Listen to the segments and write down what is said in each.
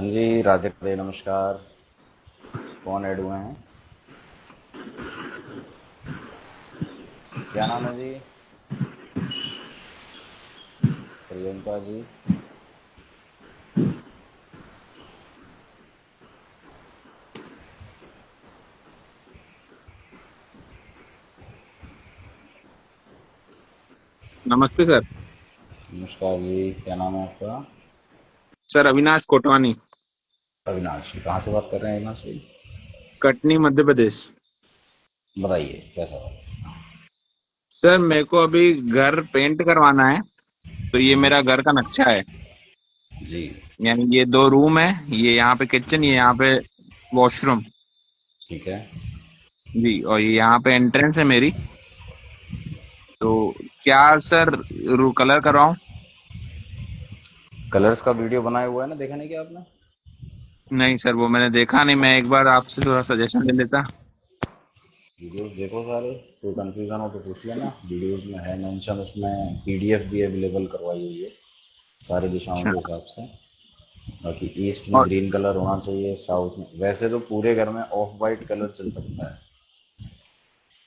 हाँ जी, राधे राधे, नमस्कार। कौन ऐड हुए हैं? क्या नाम है जी? प्रियंका जी। नमस्ते सर। नमस्कार जी, क्या नाम है आपका? सर अविनाश कोटवानी। अविनाश जी, कहाँ से बात कर रहे हैं अविनाश जी? कटनी मध्य प्रदेश। बताइए, क्या सवाल? सर मेरे को अभी घर पेंट करवाना है। तो ये जी मेरा घर का नक्शा है। जी। यानी ये दो रूम है। ये यहाँ पे किचन, ये यहाँ पे वॉशरूम। ठीक है। जी, और ये यहाँ पे एंट्रेंस है मेरी। तो क्या सर रू कलर करवाऊं? कलर्स का वीडियो बनाया हुआ है ना, देखा नहीं क्या आपने? नहीं सर, वो मैंने देखा नहीं। मैं एक बार आपसे थोड़ा सजेशन ले लेता। वीडियोस देखो सारे। कोई कंफ्यूजन हो तो पूछ लेना, वीडियोस में है मेंशन, उसमें पीडीएफ भी अवेलेबल करवाई हुई है सारी दिशाओं अच्छा। के हिसाब से। बाकी ईस्ट में और ग्रीन कलर होना चाहिए, साउथ में वैसे तो पूरे घर में ऑफ वाइट कलर चल सकता है,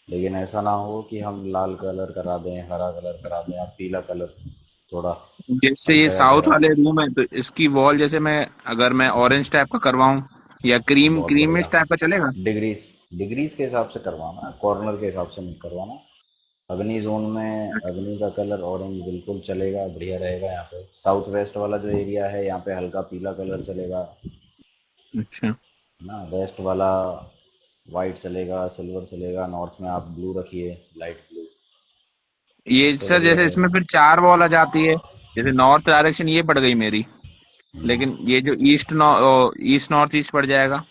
लेकिन ऐसा ना हो कि हम लाल कलर करा दें, हरा कलर करा दें या पीला कलर, थोड़ा जैसे ये हल्का या साउथ गहरा। वाले रूम है तो इसकी वॉल जैसे मैं, अगर मैं ऑरेंज टाइप का करवाऊं या क्रीम बहुत बढ़िया। क्रीमिश टाइप का चलेगा? डिग्रीज डिग्रीज के हिसाब से करवाना, कॉर्नर के हिसाब से नहीं करवाना। अग्नि जोन में अग्नि का कलर ऑरेंज बिल्कुल चलेगा, बढ़िया रहेगा। यहाँ पे साउथ वेस्ट वाला जो एरिया है, यहाँ पे हल्का पीला कलर चलेगा। अच्छा। है ना, वेस्ट वाला वाइट चलेगा, सिल्वर चलेगा। नॉर्थ में आप ब्लू रखिए, लाइट ब्लू। ये तो सर बढ़िया जैसे इसमें रहेगा। फिर चार वॉल आ जाती है। जैसे नॉर्थ डायरेक्शन ये पड़ गई मेरी। लेकिन ये जो ईस्ट नॉर्थ ईस्ट पड़ जाएगा।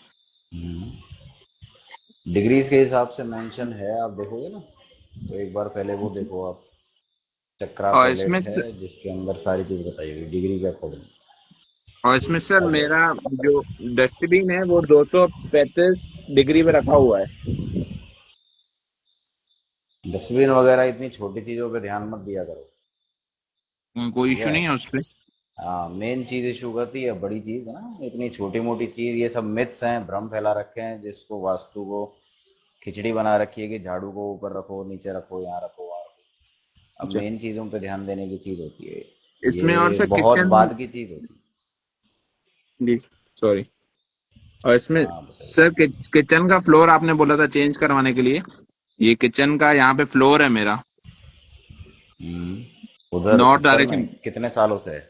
डिग्रीज के हिसाब से मेंशन है, आप देखोगे ना, तो एक बार पहले वो देखो आप। चक्रा और इसमें पैलेट है जिसके अंदर सारी चीज बताई हुई डिग्री के अकॉर्डिंग। सर अब मेरा जो डस्टबिन है वो 235 डिग्री पे रखा हुआ है। डस्टबिन वगैरह इतनी छोटी चीजों पे ध्यान मत दिया करो। कोई ठीक इशू है। नहीं है उस पे। हाँ, मेन चीज इशू करती है बड़ी चीज है ना, इतनी छोटी मोटी चीज, ये सब मिथ्स हैं, भ्रम फैला रखे हैं, जिसको वास्तु को खिचड़ी बना रखी है कि झाड़ू को ऊपर रखो, नीचे रखो, यहाँ रखो, वहाँ रखो। अब अच्छा। मेन चीजों पे ध्यान देने की चीज होती है। इसमें और ये सर बहुत किचन। बाद की चीज होती जी, सॉरी। और इसमें है। हाँ, बताइए। सर किचन का फ्लोर आपने बोला था चेंज करवाने के लिए। ये किचन का यहाँ पे फ्लोर है मेरा। उधर नॉर्थ उत्तर में डायरेक्शन। कितने सालों से है?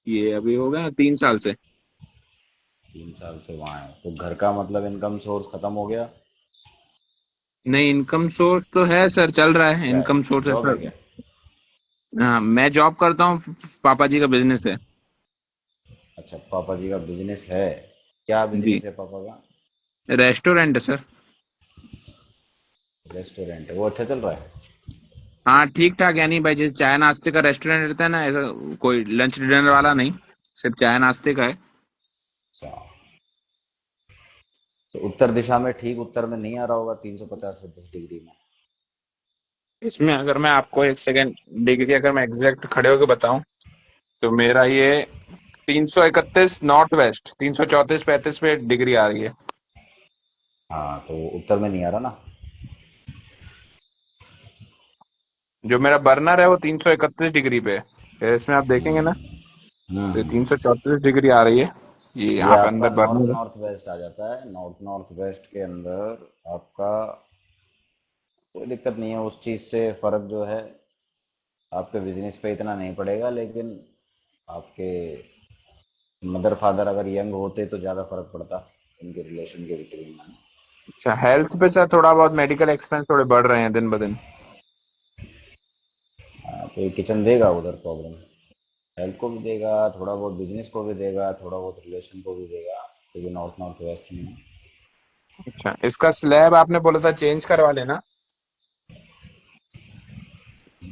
ये अभी हो गया 3 साल से। 3 साल से वहां है तो घर का मतलब इनकम सोर्स खत्म हो गया? नहीं, इनकम सोर्स तो है सर, चल रहा है। क्या इनकम है, सोर्स है जॉब है सर। क्या? हाँ, मैं जॉब करता हूँ। पापा जी का बिजनेस है। अच्छा, पापा जी का बिजनेस है। क्या जी, बिजनेस है पापा का? रेस्टोरेंट है सर। रेस्टोरेंट है, वो अच्छा चल रहा है? हाँ ठीक ठाक। यानी भाई जैसे चाय नाश्ते का रेस्टोरेंट रहता है ना, ऐसा कोई लंच डिनर वाला नहीं। सिर्फ चाय नाश्ते का है। अच्छा। तो उत्तर दिशा में, ठीक उत्तर में नहीं आ रहा होगा 350 डिग्री में? इसमें अगर मैं आपको एक सेकेंड डिग्री अगर मैं एग्जैक्ट खड़े होकर बताऊं तो मेरा ये 331 नॉर्थ वेस्ट, 334-35 पे डिग्री आ रही है। हाँ, तो उत्तर में नहीं आ रहा ना। जो मेरा बर्नर है वो 331 डिग्री पे है। इसमें आप देखेंगे ना, तो ये हम्म। 334 डिग्री आ रही है। ये ये यहाँ पे आपका अंदर नॉर्थ बर्नर है। नॉर्थ वेस्ट आ जाता है। नॉर्थ नॉर्थ वेस्ट के अंदर आपका कोई दिक्कत नहीं है उस चीज से। फर्क जो है आपके बिजनेस पे इतना नहीं पड़ेगा, लेकिन आपके मदर फादर अगर यंग होते तो ज़्यादा फर्क पड़ता उनके रिलेशन के बिटवीन में। अच्छा, हेल्थ पे सर थोड़ा बहुत मेडिकल एक्सपेंस थोड़े बढ़ रहे हैं दिन ब दिन। हाँ, तो ये किचन देगा उधर प्रॉब्लम। हेल्थ को भी देगा, थोड़ा बहुत बिजनेस को भी देगा, थोड़ा बहुत रिलेशन को भी देगा, क्योंकि नॉर्थ नॉर्थ वेस्ट में है। अच्छा, इसका स्लैब आपने बोला था चेंज करवा लेना।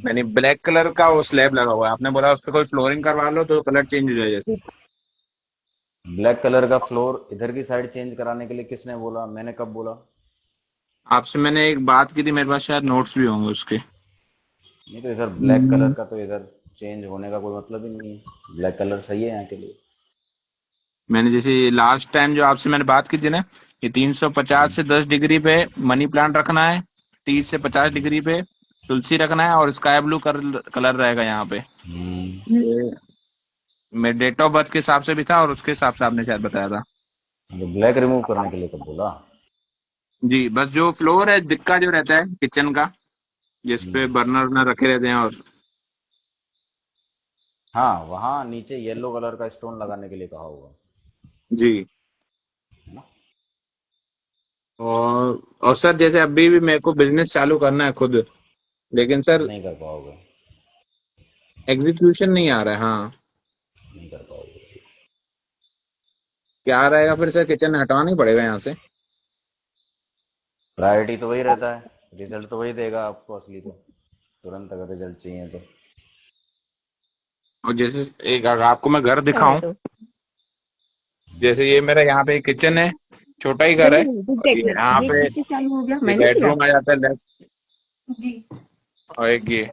मैंने ब्लैक कलर का वो स्लैब लगा हुआ है, आपने बोला उस पर कोई फ्लोरिंग करवा लो तो कलर चेंज हो जाए जैसे। ब्लैक कलर का फ्लोर इधर की साइड चेंज कराने के लिए किसने बोला? मैंने कब बोला? आपसे मैंने एक बात की थी, मेरे पास शायद नोट्स भी होंगे उसके। नहीं, तो इधर ब्लैक कलर हम्म। का तो इधर चेंज होने का कोई मतलब ही नहीं है। ब्लैक कलर सही है यहाँ के लिए। मैंने जैसे लास्ट टाइम जो आपसे मैंने बात की थी ना, ये 350 हम्म, से 10 डिग्री पे मनी प्लांट रखना है, 30 से 50 हम्म, डिग्री पे तुलसी रखना है, और स्काई ब्लू कलर रहेगा यहाँ पे। हम्म। ये मेरे डेट ऑफ बर्थ के हिसाब से भी था, और उसके हिसाब से आपने शायद बताया था। तो ब्लैक रिमूव करने के लिए कब बोला? जी, बस जो फ्लोर है दिक्का जो रहता है किचन का, जिसपे हम्म। बर्नर वर्नर रखे रहते हैं, और हाँ, वहाँ नीचे येलो कलर का स्टोन लगाने के लिए कहा होगा, जी। है ना? और सर जैसे अभी भी मेरे को बिजनेस चालू करना है खुद, लेकिन सर नहीं कर पाओगे। एग्जीक्यूशन नहीं आ रहा है। हाँ, नहीं कर पाओगे। क्या रहेगा फिर सर, किचन हटाना ही पड़ेगा यहाँ से। प्रायोरिटी तो वही रहता है, रिजल्ट तो वही देगा आपको असली तो, तुरंत अगर रिजल्ट चाहिए तो। और जैसे एक अगर आपको मैं घर है दिखाऊं, तो जैसे ये मेरा यहाँ पे किचन है, छोटा ही घर है, देखो रुक और जा एक ये मिनट, यहाँ ये पे कैसे चालू हो गया, ये मैंने किया। बेडरूम आ जाता है लेफ्ट, जी। और एक ये।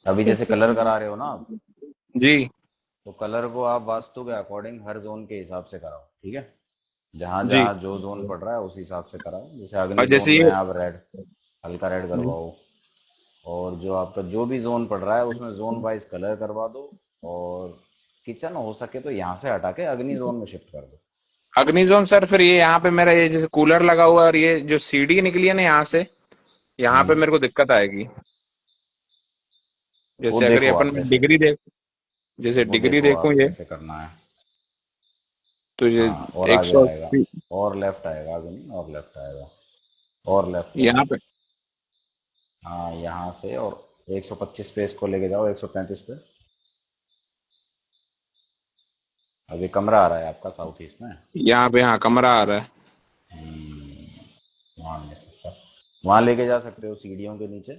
अभी एक जैसे कलर सेकंड। करा रहे हो ना आप, जी तो कलर को आप वास्तु के अकॉर्डिंग हर जोन के हिसाब से कराओ, ठीक है? जहां जी। जहां जो जोन पड़ रहा है उस हिसाब से कराओ। जैसे और अग्नि जोन जैसे में ये आप रेड, हल्का रेड करवाओ। और जो आपका जो भी जोन पड़ रहा है उसमें जोन वाइज कलर करवा दो। और किचन हो सके तो यहाँ से हटा के अग्नि जोन में शिफ्ट कर दो। अग्निजोन सर, फिर ये यहाँ पे मेरा ये जैसे कूलर लगा हुआ है, और ये जो सीढ़ी निकली है ना यहाँ से, यहाँ पे हम्म। मेरे को दिक्कत आएगी। वो जैसे अगर ये देखो अपन आप मैं कैसे, डिग्री देख जैसे वो डिग्री देखो देखूं आप ये, कैसे करना है। तो ये हाँ, और एक आगे सौ आएगा, अस्सी और लेफ्ट आएगा अग्नि, और लेफ्ट आएगा, और लेफ्ट करो। यहाँ पे। हाँ, यहाँ से और 125 पे इसको लेके जाओ, 135 पे। अभी कमरा आ रहा है आपका साउथ ईस्ट में। यहाँ पे हाँ कमरा आ रहा है। वहाँ नहीं सकता, वहाँ लेके जा सकते हो सीढ़ियों के नीचे।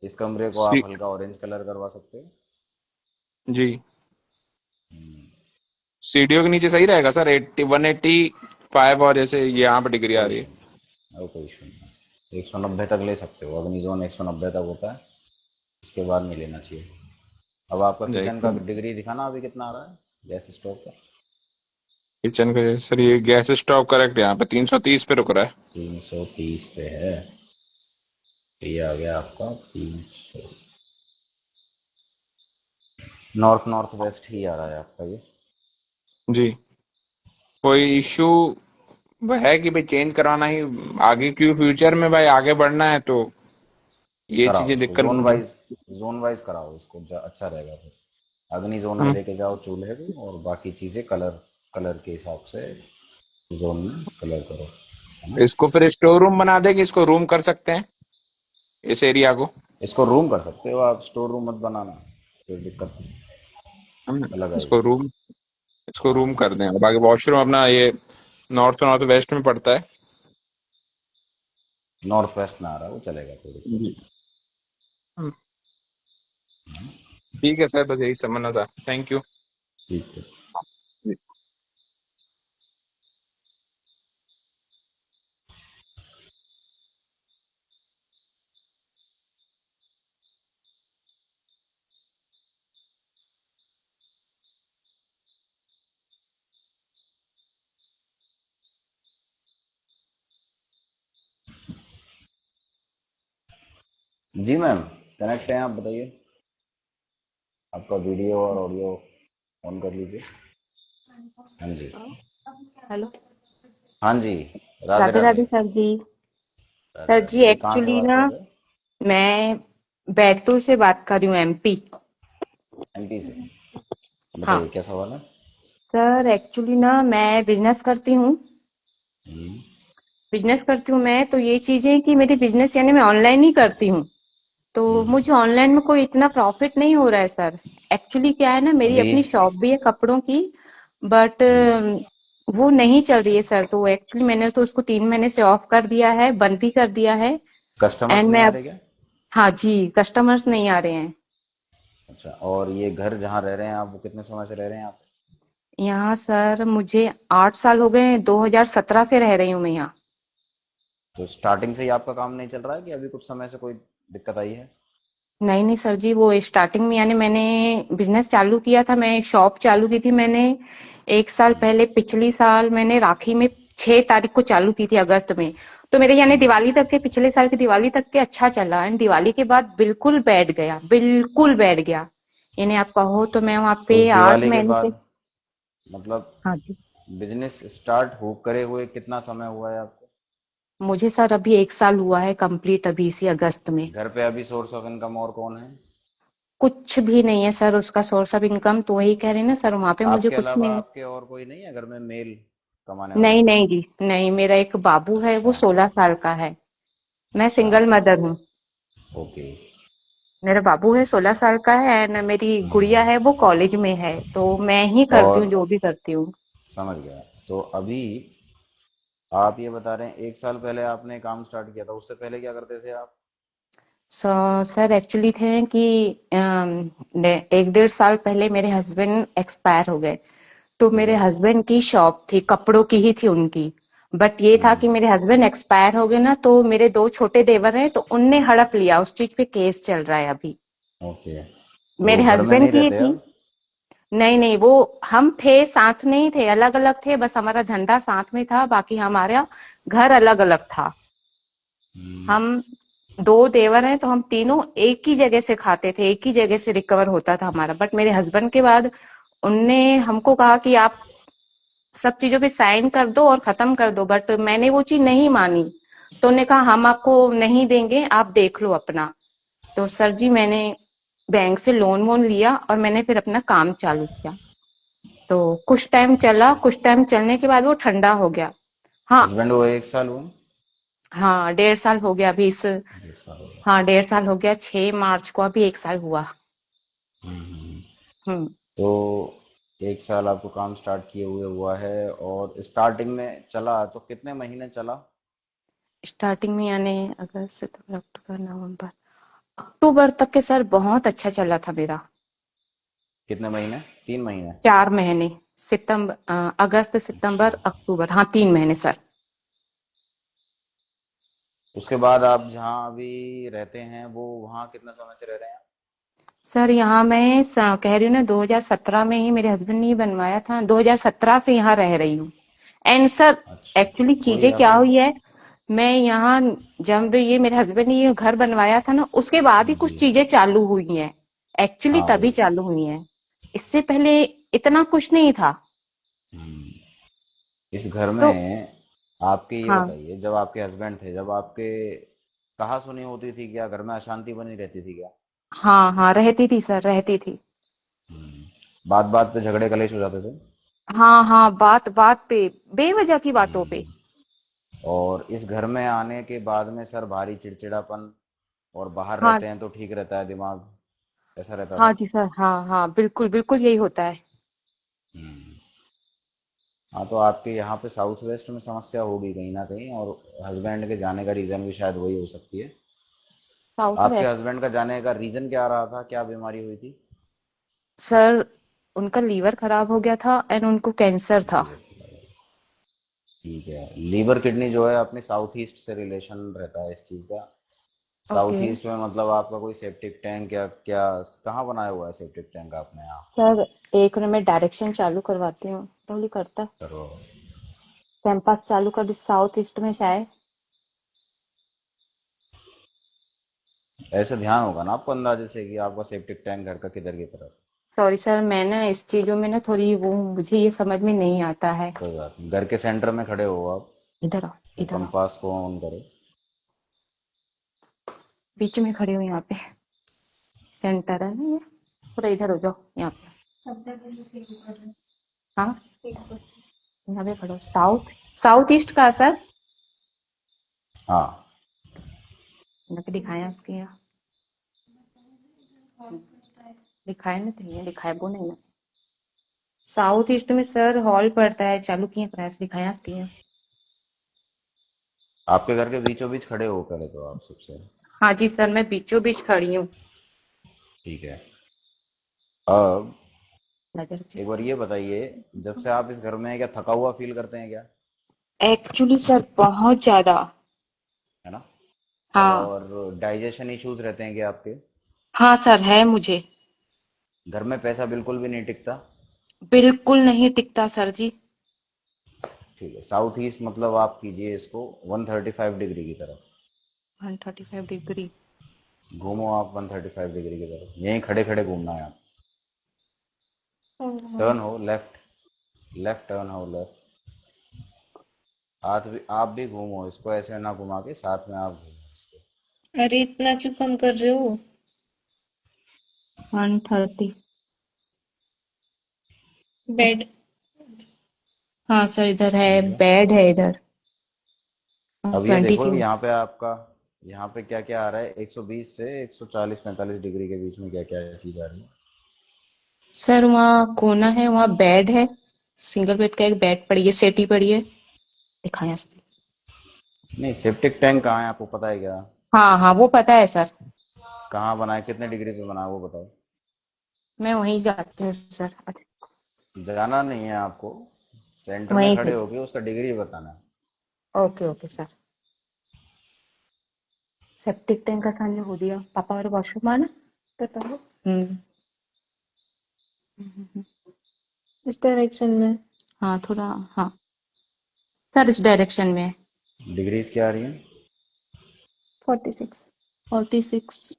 इस कमरे को आप सी, हल्का ऑरेंज कलर करवा सकते हो। जी। हम्म, सीढ़ियों के नीचे सही रहेगा सर, 185, और जैसे यहाँ पे डिग्री आ कोई रही इशू है। नहीं, कोई इशू नहीं। 190 तक ले सकते हो, अग्नि जोन 190 तक होता है, इसके बाद नहीं लेना चाहिए। अब आपका किचन का डिग्री दिखाना अभी कितना आ रहा है गैस स्टोव का? किचन का जैसे सर, ये गैस स्टोव करेक्ट यहाँ पे 330 पे रुक रहा है। 330 पे है। तो ये आ गया आपका 300। नॉर्थ नॉर्थ वेस्ट ही आ रहा है आपका ये। जी। कोई इशू है कि भाई चेंज करवाना ही आगे, क्यों फ्यूचर में भाई आगे बढ़ना है, तो ये कराओ चीजें इसको दिक्कत जोन नहीं है। वाइज, जोन वाइज कराओ इसको, अच्छा रहेगा फिर। अग्नि जोन में हम लेके जाओ चूल्हे को, और बाकी चीजें कलर, कलर के हिसाब से जोन में कलर करो, है ना? इसको फिर स्टोर रूम बना देंगे, इसको रूम कर सकते हैं इस एरिया को। इसको रूम कर सकते हो आप, स्टोर रूम मत बनाना, फिर दिक्कत हम अलग इसको आएगी। रूम इसको रूम हाँ, कर दें, और बाकी वॉशरूम अपना ये नॉर्थ नॉर्थ वेस्ट में पड़ता है। नॉर्थ वेस्ट में आ रहा है वो, चलेगा, कोई दिक्कत जी। नहीं। हम- है ना? ठीक है सर, बस यही समझना था। Thank you. ठीक है। जी मैम, कनेक्ट हैं आप, बताइए। आपका वीडियो और ऑडियो ऑन कर लीजिए। हाँ जी। हेलो। हाँ जी। राधे राधे राधे। राधे सर जी। राधे सर जी राधे, ये कहाँ से एक्चुअली बात ना, कर रहे हैं? मैं बैतूल से बात कर रही हूँ, एमपी। एमपी से। हाँ। बताइए क्या सवाल है? सर एक्चुअली ना, मैं बिजनेस करती हूँ। हम्म, बिजनेस करती हूँ मैं, तो ये चीजें कि मेरी बिजनेस यानी मैं ऑनलाइन ही करती हूँ। तो हम्म। मुझे ऑनलाइन में कोई इतना प्रॉफिट नहीं हो रहा है सर। एक्चुअली क्या है ना, मेरी अभी। अपनी शॉप भी है कपड़ों की, बट जी। वो नहीं चल रही है सर। तो एक्चुअली मैंने तो उसको 3 महीने से ऑफ कर दिया है, बंद ही कर दिया है। कस्टमर्स एंड नहीं मैं आ अब, रहे क्या? हाँ जी, कस्टमर्स नहीं आ रहे हैं। अच्छा, और ये घर जहाँ रह रहे हैं आप, वो कितने समय से रह रहे हैं आप? यहाँ सर मुझे 8 साल हो गए, 2017 से रह रही हूँ मैं यहाँ। तो स्टार्टिंग से ही आपका काम नहीं चल रहा है कि अभी कुछ समय से कोई दिक्कत आई है? नहीं नहीं सर जी, वो स्टार्टिंग में यानी मैंने बिजनेस चालू किया था, मैं शॉप चालू की थी मैंने 1 साल पहले, पिछली साल मैंने राखी में 6 तारीख को चालू की थी, अगस्त में। तो मेरे यानी हम्म। दिवाली तक के, पिछले साल की दिवाली तक के अच्छा चला, एंड दिवाली के बाद बिल्कुल बैठ गया, बिल्कुल बैठ गया। यानी आप कहो तो मैं वहां तो उस पे आठ दिवाली के महीने से। बाद मतलब हाँ जी। बिजनेस स्टार्ट हो करे हुए कितना समय हुआ है आपको? मुझे सर अभी 1 साल हुआ है कंप्लीट, अभी इसी अगस्त में। घर पे अभी सोर्स ऑफ इनकम और कौन है? कुछ भी नहीं है सर उसका सोर्स ऑफ इनकम, तो वही कह रहे हैं ना सर, वहां पे मुझे आपके कुछ अलावा नहीं। आपके और कोई नहीं है घर में मेल कमाने वाला? नहीं नहीं जी, नहीं, मेरा एक बाबू है, वो अच्छा। 16 साल का है। मैं अच्छा। सिंगल मदर हूँ। ओके। मेरा बाबू है 16 साल का है, एंड मेरी गुड़िया हम्म। है, वो कॉलेज में है, तो मैं ही करती हूँ और जो भी करती हूँ। समझ गया। तो अभी आप ये बता रहे हैं 1 साल पहले आपने काम स्टार्ट किया था, उससे पहले क्या करते थे आप? सो सर एक्चुअली थे कि 1 डेढ़ साल पहले मेरे हस्बैंड एक्सपायर हो गए। तो ठीक मेरे है। हस्बैंड की शॉप थी, कपड़ों की ही थी उनकी। बट ये था कि हम्म। मेरे हस्बैंड एक्सपायर हो गए ना, तो मेरे 2 छोटे देवर हैं, तो उनने हड़प लिया, उस चीज पे केस चल रहा है अभी। ओके। तो मेरे घर में हस्बैंड नहीं की ही रहते थी। अब? नहीं नहीं, वो हम थे साथ, नहीं थे, अलग अलग थे, बस हमारा धंधा साथ में था, बाकी हमारा घर अलग अलग था। हम्म। हम 2 देवर हैं, तो हम तीनों एक ही जगह से खाते थे, एक ही जगह से रिकवर होता था हमारा। बट मेरे हस्बैंड के बाद उनने हमको कहा कि आप सब चीजों पे साइन कर दो और खत्म कर दो, बट मैंने वो चीज नहीं मानी। तो उन्होंने कहा हम आपको नहीं देंगे, आप देख लो अपना। तो सर जी मैंने बैंक से लोन वोन लिया, और मैंने फिर अपना काम चालू किया। तो कुछ टाइम चला, कुछ टाइम चलने के बाद वो ठंडा हो गया। हाँ। हस्बैंड वो 1 साल हुआ? हाँ, 1.5 साल हो गया अभी इस। 1 साल हो गया। हाँ, 1.5 साल हो गया, 6 मार्च को अभी 1 साल हुआ। हम्म। हम्म। तो 1 साल आपको काम स्टार्ट किए हुए हुआ है, और स्टार्टिंग में चला तो कितने महीने चला? स्टार्टिंग में यानी अगस्त सितंबर अक्टूबर नवंबर, अक्टूबर तक के सर बहुत अच्छा चला था मेरा। कितने महीने? 3 महीने? 4 महीने, अगस्त अच्छा। सितंबर अक्टूबर, हाँ 3 महीने सर। उसके बाद आप जहाँ अभी रहते हैं वो वहाँ कितने समय से रह रहे हैं? सर यहाँ मैं कह रही हूँ ना, 2017 में ही मेरे हस्बैंड ने ही बनवाया था, 2017 से यहाँ रह रही हूँ। एंड सर अच्छा। एक्चुअली वही चीजें क्या आपने। हुई है, मैं यहाँ जब ये मेरे हस्बैंड ने ये घर बनवाया था ना, उसके बाद ही कुछ जी। चीजें चालू हुई हैं। एक्चुअली हाँ तभी वही। चालू हुई हैं, इससे पहले इतना कुछ नहीं था। हम्म। इस घर तो में आपके ये हाँ बताइए, जब आपके हस्बैंड थे, जब आपके कहा सुनी होती थी क्या? घर में अशांति बनी रहती थी क्या? हाँ हाँ, रहती थी सर, रहती थी। बात बात पे झगड़े कलेश हो जाते थे? हाँ हाँ, बात बात पे, बेवजह की बातों पे। और इस घर में आने के बाद में सर भारी चिड़चिड़ापन, और बाहर हाँ रहते हैं तो ठीक रहता है दिमाग, ऐसा रहता हाँ था? जी सर, हाँ हाँ, बिल्कुल बिल्कुल यही होता है। हम्म। हाँ, तो आपके यहाँ पे साउथ वेस्ट में समस्या होगी कहीं ना कहीं, और हस्बैंड के जाने का रीज़न भी शायद वही हो सकती है। साउथ आपके वेस्ट। हस्बैंड का जाने का रीज़न क्या रहा था? क्या बीमारी हुई थी? सर उनका लीवर खराब हो गया था, एंड उनको कैंसर था। लीवर। ठीक है। लीवर किडनी जो है अपनी साउथ ईस्ट से रिलेशन रहता है इस चीज़ का। ओके। साउथ ईस्ट में मतलब आपका कोई सेप्टिक टैंक या क्या, कहाँ बनाया हुआ है सेप्टिक टैंक आपने यहाँ? सर एक मिनट, मैं डायरेक्शन चालू करवाती हूँ, थोड़ी करता है। करो। कैंपस चालू कर दी साउथ ईस्ट में शायद। ऐसे ध्यान होगा ना आपको अंदाजे से कि आपका सेप्टिक टैंक घर का किधर की तरफ? सॉरी सर, मैं ना इस चीजों में ना थोड़ी वो, मुझे ये समझ में नहीं आता है। कोई बात नहीं, घर के सेंटर में खड़े हो आप, इधर आओ, तो इधर आओ। कंपास को ऑन करो। बीच में खड़े हो यहाँ पे, सेंटर है ना ये, थोड़ा इधर हो जाओ यहाँ पे। हाँ, यहाँ पे खड़ो, साउथ, साउथ ईस्ट का सर। हाँ। यहाँ पे दिखाया आपके यहाँ, दिखाया ना, तो ये दिखाया वो नहीं ना। साउथ ईस्ट में सर हॉल पड़ता है, चालू किए प्रयास, दिखाया आपके यहाँ। आपके घर के बीचों बीच खड़े हो पहले तो आप सबसे। हाँ जी सर, मैं बीचों बीच खड़ी हूँ। ठीक है। अब नजर एक अच्छे बार ये बताइए, जब से आप इस घर में हैं क्या थका हुआ फील करते हैं क्या? एक्चुअली सर बहुत ज्यादा। है ना? हाँ। और डाइजेशन इश्यूज रहते हैं क्या आपके? हाँ सर, है मुझे। घर में पैसा बिल्कुल भी नहीं टिकता? बिल्कुल नहीं टिकता सर जी। ठीक है, साउथ ईस्ट मतलब आप कीजिए इसको 135 डिग्री की तरफ। 135 डिग्री। घूमो आप 135 डिग्री की तरफ, यहीं खड़े खड़े घूमना है आप। ओह, टर्न हो लेफ्ट, लेफ्ट टर्न हो लेफ्ट। आप भी घूमो इसको, ऐसे ना घुमा के साथ में आप घूमो इसको। अरे इतना क्यों कम कर रहे हो? 130। बेड। हाँ सर, इधर है, ठीक है, बेड है इधर। अब ये ट्वेंटी देखो थ्री यहाँ पे आपका, यहाँ पे क्या क्या आ रहा है, 120 से 140-45 डिग्री के बीच में क्या क्या चीज आ रही है? सर, वहाँ कोना है, वहाँ बेड है। सिंगल बेड का एक बेड पड़ी है, सेटी पड़ी है। दिखाया से। नहीं, सेप्टिक टैंक कहाँ है आपको पता है क्या? हाँ हाँ, वो पता है सर। कहाँ बना है, कितने डिग्री पे बना है वो बताओ। मैं वहीं जाती हूँ सर। जाना नहीं है आपको, सेंटर में वहीं खड़े से। होके उसका डिग्री बताना है। Okay okay sir. Septic tank का सामने हो दिया। पापा और वॉशरूम आना। बताओ। हम्म। इस डायरेक्शन में। हाँ थोड़ा। हाँ सर, इस डायरेक्शन में। डिग्रीज क्या आ रही है? 46। 46।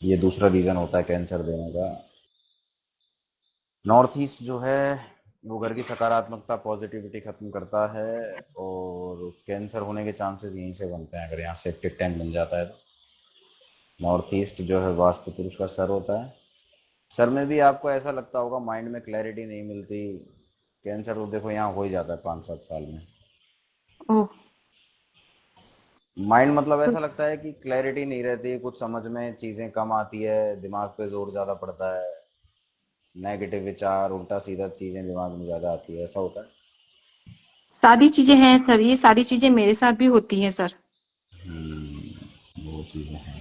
ये दूसरा रीजन होता है कैंसर देने का। नॉर्थ ईस्ट जो है वो घर की सकारात्मकता पॉजिटिविटी खत्म करता है, और कैंसर होने के चांसेस यहीं से बनते हैं अगर यहाँ सेप्टिक टैंक बन जाता है तो। नॉर्थ ईस्ट जो है वास्तु पुरुष का सर होता है। सर में भी आपको ऐसा लगता होगा माइंड में क्लैरिटी नहीं मिलती, कैंसर तो देखो यहाँ हो ही जाता है 5-7 साल में। ओह। माइंड मतलब ऐसा लगता है कि क्लैरिटी नहीं रहती, कुछ समझ में चीजें कम आती है, दिमाग पे जोर ज्यादा पड़ता है, नेगेटिव विचार उल्टा सीधा चीजें दिमाग में ज्यादा आती है, ऐसा होता है। सारी चीजें हैं सर, ये सारी चीजें मेरे साथ भी होती हैं सर। वो चीजें हैं।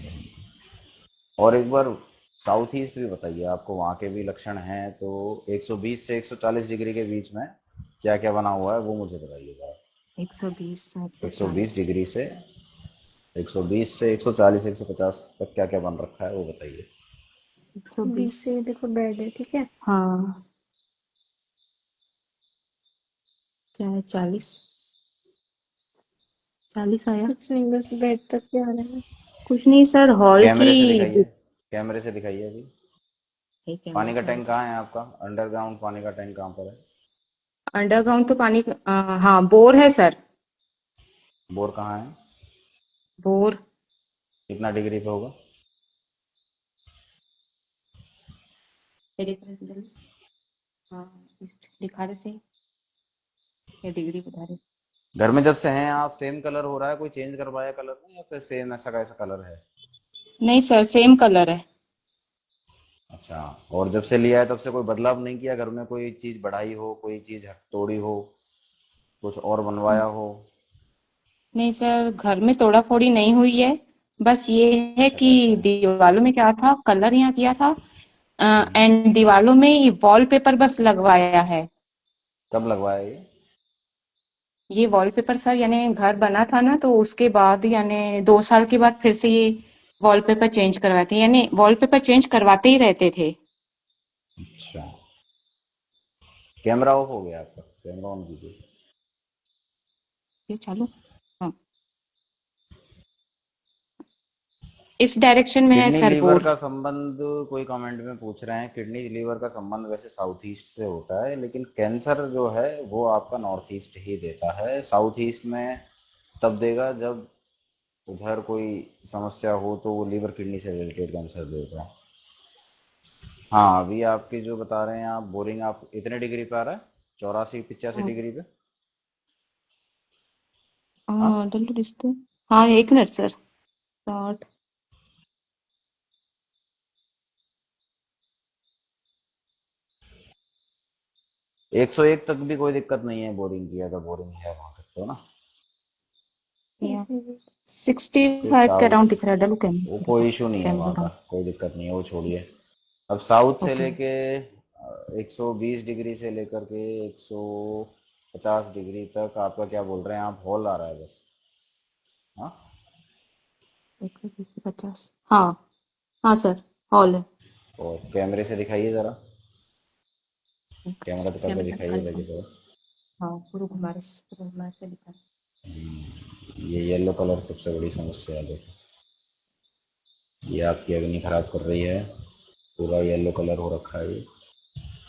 और एक बार साउथ ईस्ट भी बताइए, आपको वहाँ के भी लक्षण हैं तो 120 से 140 डिग्री के बीच में क्या क्या बना हुआ है वो मुझे बताइएगा। 120, 120 140। डिग्री से 120 से 140 150 तक क्या क्या बन रखा है वो बताइए। 120। 20 से देखो बेड है, ठीक है। हाँ। क्या है, 40? 40 आया? कुछ नहीं, बस बेड तक ही आ रहा है। कुछ नहीं सर, हॉल की। कैमरे से दिखाइए, कैमरे से दिखाइए अभी। एक कैमरे पानी का से टैंक आगे। कहाँ है आपका, अंडरग्राउंड पानी का टैंक कहाँ पर है? अंडरग्राउंड तो पानी हाँ, बोर है सर। बोर कहाँ है? बोर। कितना डिग्री पे होगा? ये दिख रहा है इधर। हाँ, दिखा रहे सही। ये डिग्री बता रहे। घर में जब से हैं आप सेम कलर हो रहा है, कोई चेंज करवाया कलर में, या फिर सेम ऐसा का ऐसा कलर है? नहीं सर, सेम कलर है। अच्छा, और जब से लिया है तब से कोई बदलाव नहीं किया घर में, कोई चीज बढ़ाई हो, कोई चीज तोड़ी हो, कुछ और बनवाया हो? नहीं सर, घर में तोड़ा फोड़ी नहीं हुई है। बस ये है अच्छा, कि कैसा है? दीवालों में क्या था, कलर यहाँ किया था। हम्म, एंड दीवालों में ये वॉलपेपर बस लगवाया है। कब लगवाया ये? ये वॉलपेपर सर, यानी घर बना था ना, तो उसके बाद यानी 2 साल के बाद फिर से ये वॉलपेपर चेंज करवाए थे, यानी वॉलपेपर चेंज करवाते ही रहते थे। अच्छा, कैमरा ऑफ हो गया आपका, कैमरा ऑन कीजिए। ये चालू। हाँ। इस डायरेक्शन में है किडनी सर, लीवर बोर। का संबंध, कोई कमेंट में पूछ रहे हैं, किडनी लीवर का संबंध वैसे साउथ ईस्ट से होता है, लेकिन कैंसर जो है वो आपका नॉर्थ ईस्ट ही देता है। साउथ ईस्ट में तब देगा जब उधर कोई समस्या हो, तो वो लीवर किडनी से रिलेटेड कैंसर देगा। हाँ, अभी आपके जो बता रहे हैं आप, बोरिंग आप इतने डिग्री पे आ रहा है, 84-85 हाँ। डिग्री पे। हाँ, डल्टू डिस्को। हाँ, एक मिनट सर। 60। 101 तक भी कोई दिक्कत नहीं है बोरिंग की, अगर बोरिंग है वहां तक तो ना। या हम्म। 65 के साउथ, अराउंड दिख रहा है। डालू वो कैमरा। कोई इशू नहीं है कैमरा वहाँ का, डाउन। कोई दिक्कत नहीं है, वो छोड़िए। अब साउथ से ओके। लेके 120 डिग्री से लेकर के 150 डिग्री तक आपका क्या बोल रहे हैं आप, हॉल आ रहा है बस? हाँ, 120/50। हाँ हाँ सर, हॉल है। और कैमरे से दिखाइए जरा, कैमरा पकड़ के कैमरा दिखाइए निकाल लगे लो। तो। हाँ, पूरा घुमा के दिखा। ये येलो कलर सबसे बड़ी समस्या है। देखो, ये आपकी अग्नि खराब कर रही है, पूरा येलो कलर हो रखा है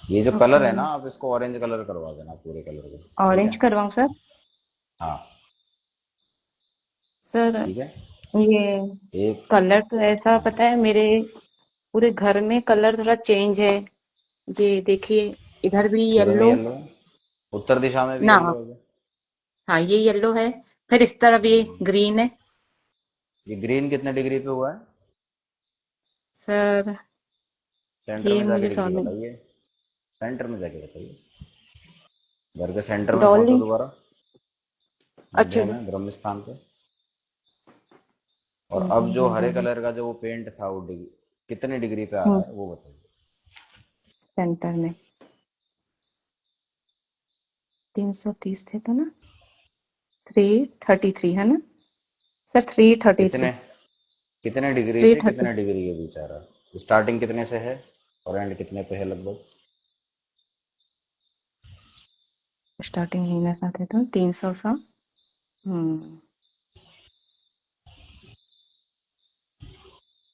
ये जो कलर है ओके, ना, आप इसको ऑरेंज कलर करवा देना पूरे कलर को, ठीक ऑरेंज है। करवाऊँ सर? हाँ, सर ठीक है। ये एक, कलर तो ऐसा हाँ, पता है, मेरे पूरे घर में कलर थोड़ा चेंज है। ये देखिए, इधर भी पूरे में येलो। येलो है, उत्तर दिशा में भी ना, येलो है। हाँ ये येलो है, फिर इस तरफ ये ग्रीन है। ये ग्रीन कितने डिग्री पे हुआ है? सर सेंटर ये में जाके मुझे डिग्री समझ में, बताइए, सेंटर में जाके बताइए, घर के सेंटर में डॉल पहुंचो नहीं। दोबारा, अच्छा मध्य जी। में ब्रह्म स्थान पे। और हम्म अब हम्म जो हम्म हरे हम्म, हम्म, कलर का जो वो पेंट था, वो डिग्री कितने डिग्री पे आ रहा हम्म, है वो बताइए। सेंटर में 330 थे तो ना, 333 है ना सर? 333। कितने कितने डिग्री थ्री से थर्टी कितने डिग्री के बीच आ रहा है? स्टार्टिंग कितने से है और एंड कितने पे है लगभग? स्टार्टिंग यहीं ना साथ है तो 300 सा। हम्म।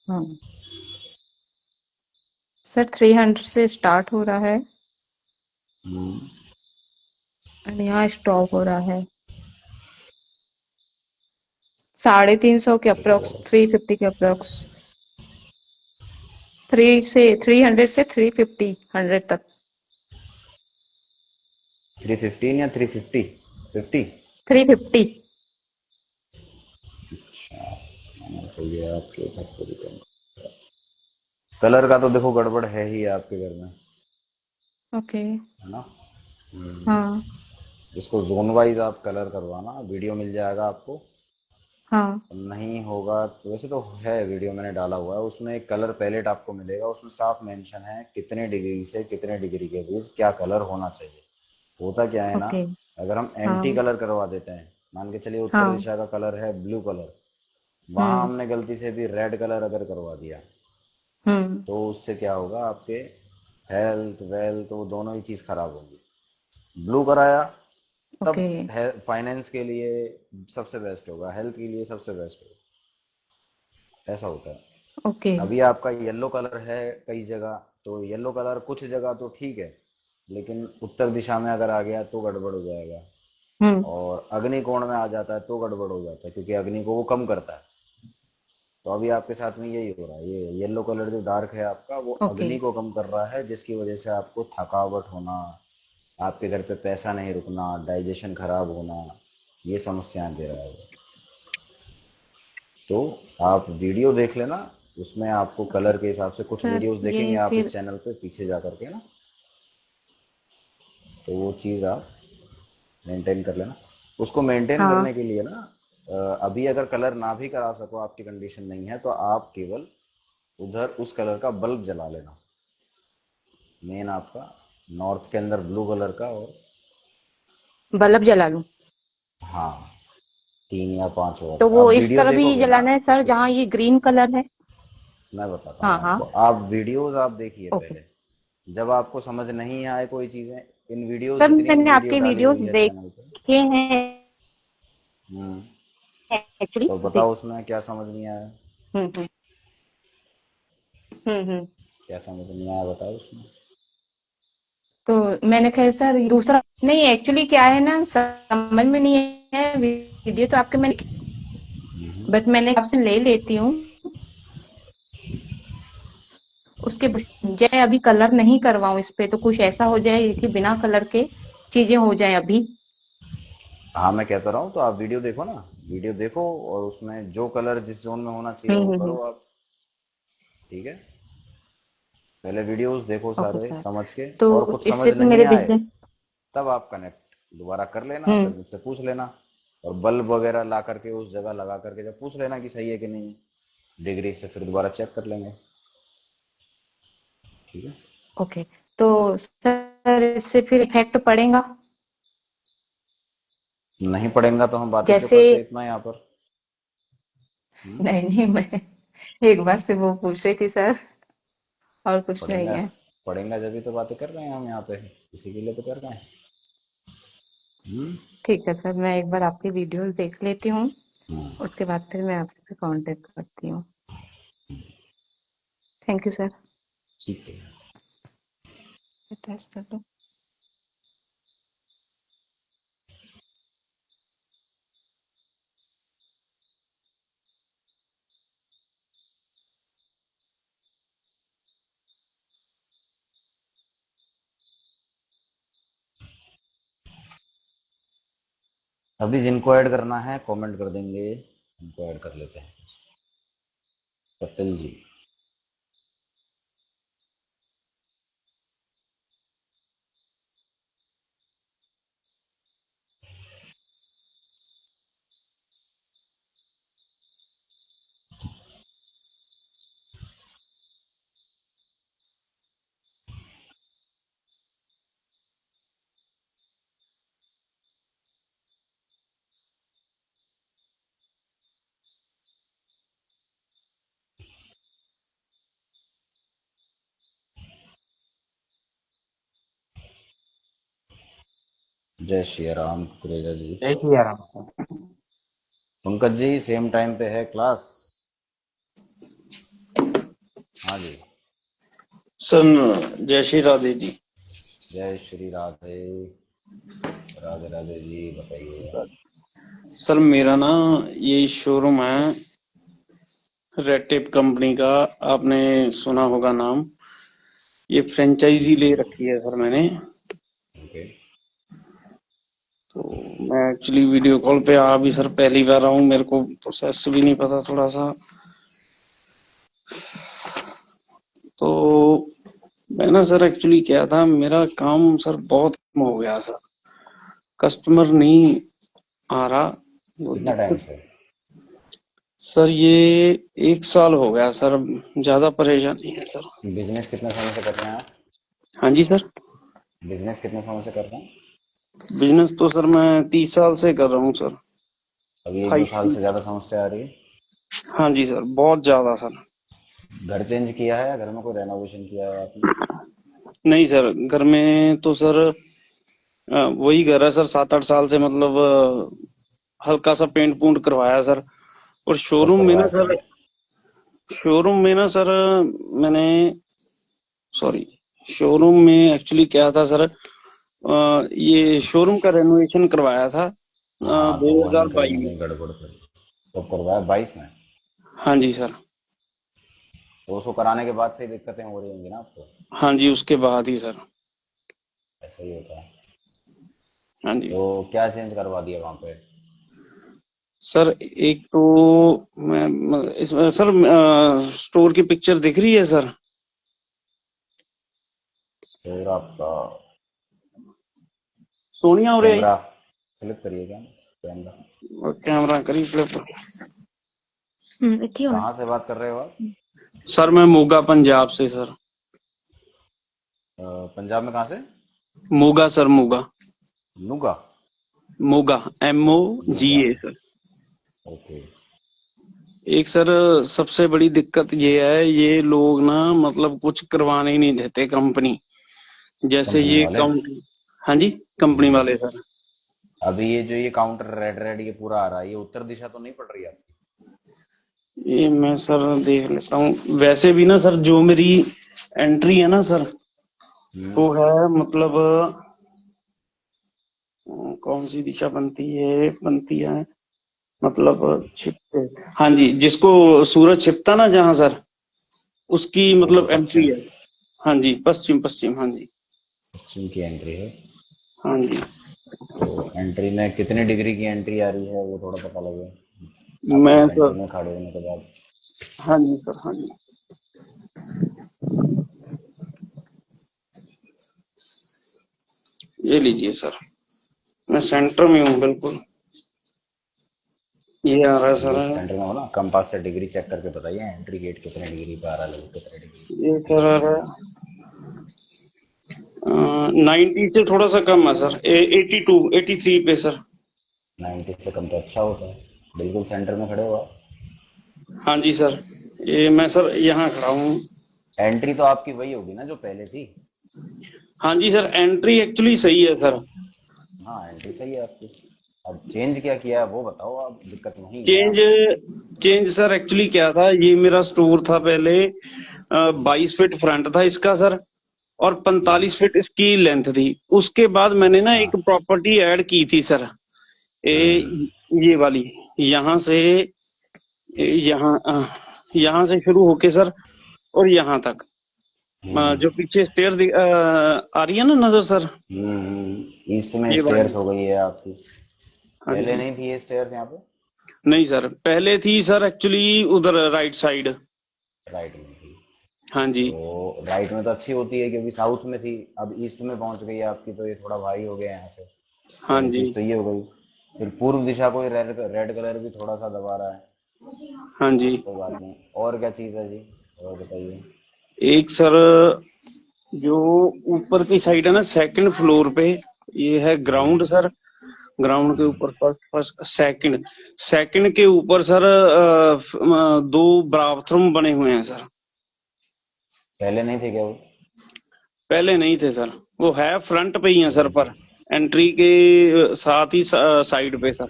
हाँ सर, 300 से स्टार्ट हो रहा है हम्म, और यहाँ स्टॉप हो रहा है 350 के अप्रोक्स, 350 के अप्रोक्स। 300 से 350, 100 तक। 315 या 350? 50? 350। अच्छा, तो ये आपके उधर पूरी कलर का तो देखो गड़बड़ है ही आपके घर में, ओके। है ना। हाँ इसको जोन वाइज आप कलर करवाना, वीडियो मिल जाएगा आपको। हाँ। नहीं होगा तो वैसे तो है, वीडियो मैंने डाला हुआ है, उसमें एक कलर पैलेट आपको मिलेगा, उसमें साफ मेंशन है कितने डिग्री से कितने डिग्री के बीच क्या कलर होना चाहिए। होता क्या है ना, ओके। अगर हम एंटी हाँ कलर करवा देते हैं, मान के चलिए उत्तर हाँ। दिशा का कलर है ब्लू कलर, वहां हम्म हमने गलती से भी रेड कलर अगर करवा दिया, हम्म। तो उससे क्या होगा, आपके हेल्थ वेल्थ वो दोनों ही चीज खराब होंगी। ब्लू कराया तब ओके है फाइनेंस के लिए सबसे बेस्ट होगा, हेल्थ के लिए सबसे बेस्ट होगा, ऐसा होता है। ओके। अभी आपका येलो कलर है कई जगह, तो येलो कलर कुछ जगह तो ठीक है, लेकिन उत्तर दिशा में अगर आ गया तो गड़बड़ हो जाएगा। हम्म। और अग्नि कोण में आ जाता है तो गड़बड़ हो जाता है, क्योंकि अग्नि को वो कम करता है। तो अभी आपके साथ में यही हो रहा है, ये येलो कलर जो डार्क है आपका, वो ओके अग्नि को कम कर रहा है, जिसकी वजह से आपको थकावट होना, आपके घर पे पैसा नहीं रुकना, डाइजेशन खराब होना, ये समस्याएं दे रहा है वो। तो आप वीडियो देख लेना, उसमें आपको ओके कलर के हिसाब से कुछ सर, वीडियोस देखेंगे ये आप इस फिर। चैनल पे पीछे जा करके ना, तो वो चीज़ आप मेंटेन कर लेना। उसको मेंटेन हाँ करने के लिए ना, अभी अगर कलर ना भी करा सको, आपकी कंडीशन नहीं है, तो आप केवल उधर उस कलर का बल्ब जला लेना, मेन आपका नॉर्थ के अंदर ब्लू कलर का। और बल्ब जला लूं? हाँ, 3 या 5 और तो वो आप इस वीडियो तरफ ही देखोगे ना, जलाना है सर, कुछ जहाँ ये ग्रीन कलर है? मैं बताता हूँ हाँ हाँ। आपको, आप वीडियोस आप देखिए ओके पहले। जब आपको समझ नहीं आए कोई चीजें, इन वीडियोस सर, जितनी भी मैंने वीडियो आपके डाली वीडियोस हुई है चैनल पे, देखे हैं हम्म, एक्चुअली। तो बताओ उसमें क्या समझ नहीं आया? हम्म हम्म। क्या समझ नहीं आया बताओ उसमें। तो मैंने कहा सर दूसरा नहीं, एक्चुअली क्या है ना, समझ में नहीं है। वीडियो तो आपके मैंने, हम्म, बट मैंने आपसे ले लेती हूँ उसके। जैसे अभी कलर नहीं करवाऊं इस पे, तो कुछ ऐसा हो जाए कि बिना कलर के चीजें हो जाए अभी। हाँ मैं कहता रहा हूँ, तो आप वीडियो देखो ना, वीडियो देखो और उसमें जो कलर जिस जोन में होना चाहिए वो करो हम्म। आप, ठीक है। पहले वीडियोस देखो ओके सारे सर, समझ के, तो और कुछ समझ इससे फिर नहीं मेरे आए बिजनेस। तब आप कनेक्ट दोबारा कर लेना, फिर हम्म। मुझसे पूछ लेना। और बल्ब वगैरह ला करके उस जगह लगा करके जब पूछ लेना कि सही है कि नहीं है, डिग्री से फिर दोबारा चेक कर लेंगे, ठीक है। ओके, तो सर इससे फिर इफेक्ट पड़ेगा? नहीं पड़ेगा तो हम बातें क्यों जैसे करते इतना यहाँ पर? नहीं नहीं, मैं एक बार से वो पूछ रही थी सर, और कुछ नहीं पढ़ेंगे है। पढ़ेंगे जब भी तो बातें कर रहे हैं हम यहाँ पे, इसी के लिए तो कर रहे हैं। हम्म। ठीक है सर, मैं एक बार आपकी वीडियोस देख लेती हूँ, हम्म। उसके बाद फिर मैं आपसे कांटेक्ट करती हूँ। Thank you sir. ठीक है। टेस्ट कर लो। अभी जिनको ऐड करना है कमेंट कर देंगे, उनको ऐड कर लेते हैं। कपिल जी। जय श्री राम कुकरेजा जी। एक ही यार। पंकज जी सेम टाइम पे है क्लास। हाँ जी। सन जय श्री राधे जी। जय श्री राधे। राधे राधे जी, बताइए। सर मेरा ना ये शोरूम है रेड टेप कंपनी का, आपने सुना होगा नाम। ये फ्रेंचाइजी ले रखी है सर मैंने। ओके। तो मैं एक्चुअली वीडियो कॉल पे आ भी सर पहली बार आऊं, मेरे को प्रोसेस भी नहीं पता थोड़ा सा। तो मैं ना सर एक्चुअली क्या था, मेरा काम सर बहुत कम हो गया सर, कस्टमर नहीं आ रहा। वो कितना टाइम दिक्कत से? सर ये 1 साल हो गया सर, ज्यादा परेशानी है सर। बिजनेस कितने समय से कर रहे हैं आप? हाँ जी सर। बिजनेस कितने समय से कर रहे हैं? बिजनेस तो सर मैं 30 साल से कर रहा हूँ सर। अभी एक दो साल फाइव। से ज्यादा समस्या आ रही है? हाँ जी सर, बहुत ज्यादा सर। घर चेंज किया है या घर में कोई रेनोवेशन किया है आपने? नहीं सर, घर में तो सर वही घर है सर, 7-8 साल से, मतलब हल्का सा पेंट पूंट करवाया सर। और कब शोरूम में ना करवाया सर, पेंट? मैंने, सॉरी, शोरूम में एक्चुअली क्या था सर, ये शोरूम का रेनोवेशन करवाया था हाँ, तो वहीं कहीं 2022 ना में। कहीं गड़बड़ कर। कब करवाया? 22 में? हाँ जी सर। तो उसको कराने के बाद से ही दिक्कतें हो रही होंगी ना आपको? हाँ जी, उसके बाद ही सर। ऐसा ही होता है। हाँ जी तो क्या चेंज करवा दिया वहां पे? सर, एक तो सर स्टोर की पिक्चर दिख रही है सर। स्टोर आपका? सोनिया और कैमरा फ्लिप करिए क्या? कैमरा। कैमरा करी फ्लिप। इतनी और कहाँ से बात कर रहे हो आप? सर मैं मोगा पंजाब से सर। पंजाब में कहाँ से? मोगा सर, मोगा। नुगा? मोगा, नुगा। MOGA sir. ओके। एक सर सबसे बड़ी दिक्कत ये है, ये लोग ना मतलब कुछ करवाने ही नहीं देते कंपनी, जैसे कंपनी ये वाले? काउंटर। हाँ जी, कंपनी हम्म। वाले सर। अभी ये जो ये काउंटर रेड रेड ये पूरा आ रहा है, ये उत्तर दिशा तो नहीं पड़ रही आपकी? ये मैं सर देख लेता हूँ, वैसे भी ना सर जो मेरी एंट्री है ना सर, हम्म। वो है मतलब कौन सी दिशा बनती है, मतलब छिपते। हाँ जी, जिसको सूरज छिपता ना जहाँ सर, उसकी उत्तर मतलब एंट्री पश्चिम? है। हाँ जी, पश्चिम पश्चिम, हाँ जी। पश्चिम की एंट्री है? हाँ जी। तो एंट्री में कितनी डिग्री की एंट्री आ रही है वो थोड़ा पता लगे आपके मैं सेंटर सर, में खड़े होने के बाद। हाँ जी सर, हाँ जी। ये लीजिए सर, मैं सेंटर में हूँ बिल्कुल। ये आ रहा है बिल्कुल सर। सेंटर में हो ना? कंपास से डिग्री चेक करके बताइए एंट्री गेट कितने डिग्री पे आ रहा है, लोग कितने डिग्री ये से सर एंट्री आ करना रहा है चाहिए। 90 से थोड़ा सा कम है सर, 82 83 पे सर। 90 से कम तो अच्छा होता है। बिल्कुल सेंटर में खड़े हो आप। हाँ जी सर, ये मैं सर यहाँ खड़ा हूँ। एंट्री तो आपकी वही होगी ना जो पहले थी? हाँ जी सर, एंट्री एक्चुअली सही है सर। हाँ, एंट्री सही है आपकी। अब चेंज क्या किया है वो बताओ, आप दिक्कत वही है चेंज आप। चेंज सर एक्चुअली क्या था, ये मेरा स्टोर था पहले 22 फीट फ्रंट था इसका सर, और 45 फीट इसकी लेंथ थी। उसके बाद मैंने ना अच्छा। एक प्रॉपर्टी ऐड की थी सर, हम्म ये वाली, यहाँ से यहाँ यहाँ से शुरू होके सर और यहाँ तक, हम्म जो पीछे स्टेयर आ रही है ना नजर सर, ईस्ट में ये स्टेयर्स वाली। हो गई है आपकी। हाँ पहले जी। नहीं थी ये स्टेयर्स यहाँ पे? नहीं सर, पहले थी सर एक्चुअली उधर राइट साइड। राइट में थी? हाँ जी। तो राइट में तो अच्छी होती है क्योंकि साउथ में थी, अब ईस्ट में पहुंच गई है आपकी, तो ये थोड़ा भारी हो गया यहाँ से। हाँ पहली जी। चीज तो ये हो गई। फिर पूर्व दिशा को रेड रेड कलर भी थोड़ा सा दबा रहा है। हाँ जी। कोई बात नहीं, और क्या चीज है जी, और बताइए। एक सर जो ऊपर की साइड है ना, सेकंड फ्लोर पे, ये है ग्राउंड सर। ग्राउंड के ऊपर फर्स्ट फर्स्ट सेकंड सेकंड के ऊपर सर 2 बाथरूम बने हुए हैं सर। पहले नहीं थे क्या वो? पहले नहीं थे सर, वो है फ्रंट पे ही है सर, पर एंट्री के साथ ही साइड पे सर।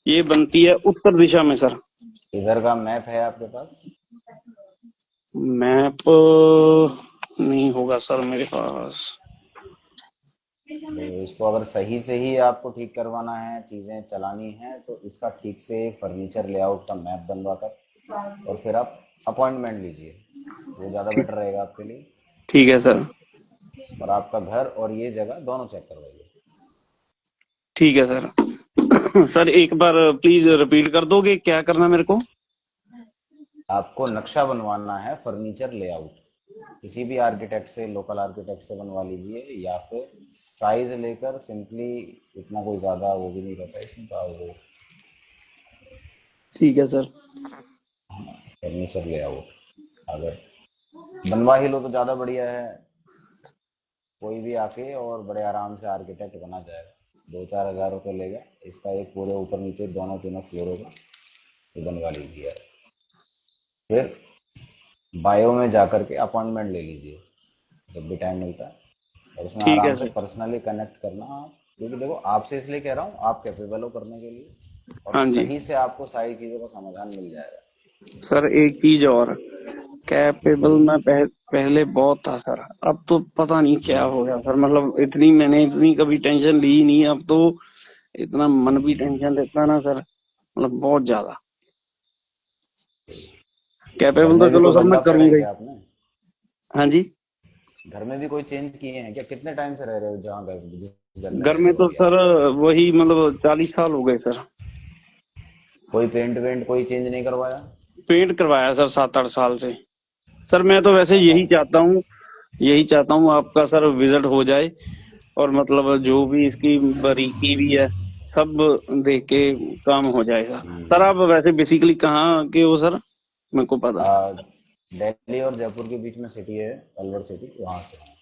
ये बनती है उत्तर दिशा में सर। इधर का मैप है आपके पास? मैप नहीं होगा सर मेरे पास। तो इसको अगर सही से ही आपको ठीक करवाना है, चीजें चलानी है, तो इसका ठीक से फर्नीचर लेआउट का मैप बनवा कर और फिर आप अपॉइंटमेंट लीजिए, वो ज्यादा ठीक बेटर रहेगा आपके लिए। ठीक है सर। और आपका घर और ये जगह दोनों चेक करवाइए। ठीक है सर। सर एक बार प्लीज रिपीट कर दोगे क्या करना मेरे को? आपको नक्शा बनवाना है फर्नीचर लेआउट, किसी भी आर्किटेक्ट से, लोकल आर्किटेक्ट से बनवा लीजिए, या फिर साइज लेकर सिंपली, इतना कोई ज्यादा वो भी नहीं रहता इसमें, तो वो ठीक है सर। फर्नीचर लेआउट अगर बनवा ही लो तो ज्यादा बढ़िया है। कोई भी आके और बड़े आराम से आर्किटेक्ट बना जाएगा, 2-4 हज़ार रुपये लेगा इसका, एक पूरे ऊपर नीचे दोनों तीनों फ्लोर होगा, तो बनवा लीजिए। फिर बायो में जाकर के अपॉइंटमेंट ले लीजिए जब भी टाइम मिलता है, और उसमें ठीक है आराम से सर। पर्सनली कनेक्ट करना आप, क्योंकि देखो आपसे इसलिए कह रहा हूँ, आप कैपेबल हो करने के लिए, और हाँ जी सही से आपको सारी चीजों का समाधान मिल जाएगा। सर, एक चीज और, कैपेबल बोलिए। मैं पहले बहुत था सर, अब तो पता नहीं क्या हम्म, हो गया सर। मतलब मैंने इतनी कभी टेंशन ली ही नहीं, अब तो इतना मन भी टेंशन लेता है ना सर, मतलब बहुत ज्यादा। घर कैपेबल तो में भी चलो कोई सर मैं बदलाव करे हैं करूंगा ही। क्या आपने? हाँ जी। घर में भी कोई चेंज किए हैं क्या? कितने टाइम से रह रहे हो जहाँ घर, जिस घर में घर रह में रहे हो तो अभी सर आप? वही मतलब 40 साल हो गए सर। कोई पेंट वेंट कोई चेंज नहीं करवाया? पेंट करवाया सर 7-8 साल से। सर मैं तो वैसे सात आठ साल यही चाहता हूँ आपका सर विजिट हो जाए, और मतलब जो भी इसकी बारीकी भी है सब देख के काम हो जाए सर। सर आप वैसे बेसिकली कहाँ के हो सर, मेरे को पता? दिल्ली और जयपुर के बीच में सिटी है, अलवर सिटी, वहां से है।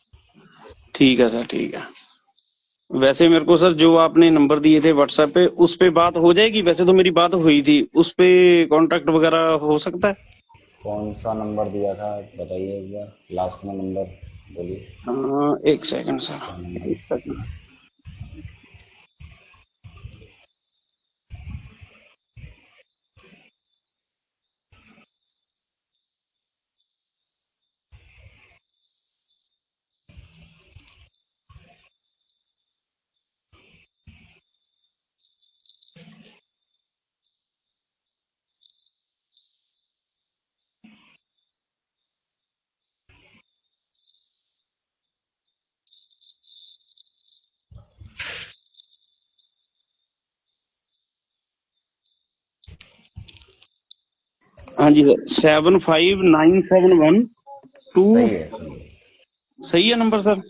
ठीक है सर, ठीक है। वैसे मेरे को सर जो आपने नंबर दिए थे व्हाट्सएप पे, उस पे बात हो जाएगी? वैसे तो मेरी बात हुई थी, उस पे कांटेक्ट वगैरह हो सकता है? कौन सा नंबर दिया था बताइए एक बार, लास्ट में नंबर बोलिए। एक सेकंड सर, क्या नंबर? एक सेकंड। हाँ जी सर, 759712। सही है, सही है। सही है नंबर सर?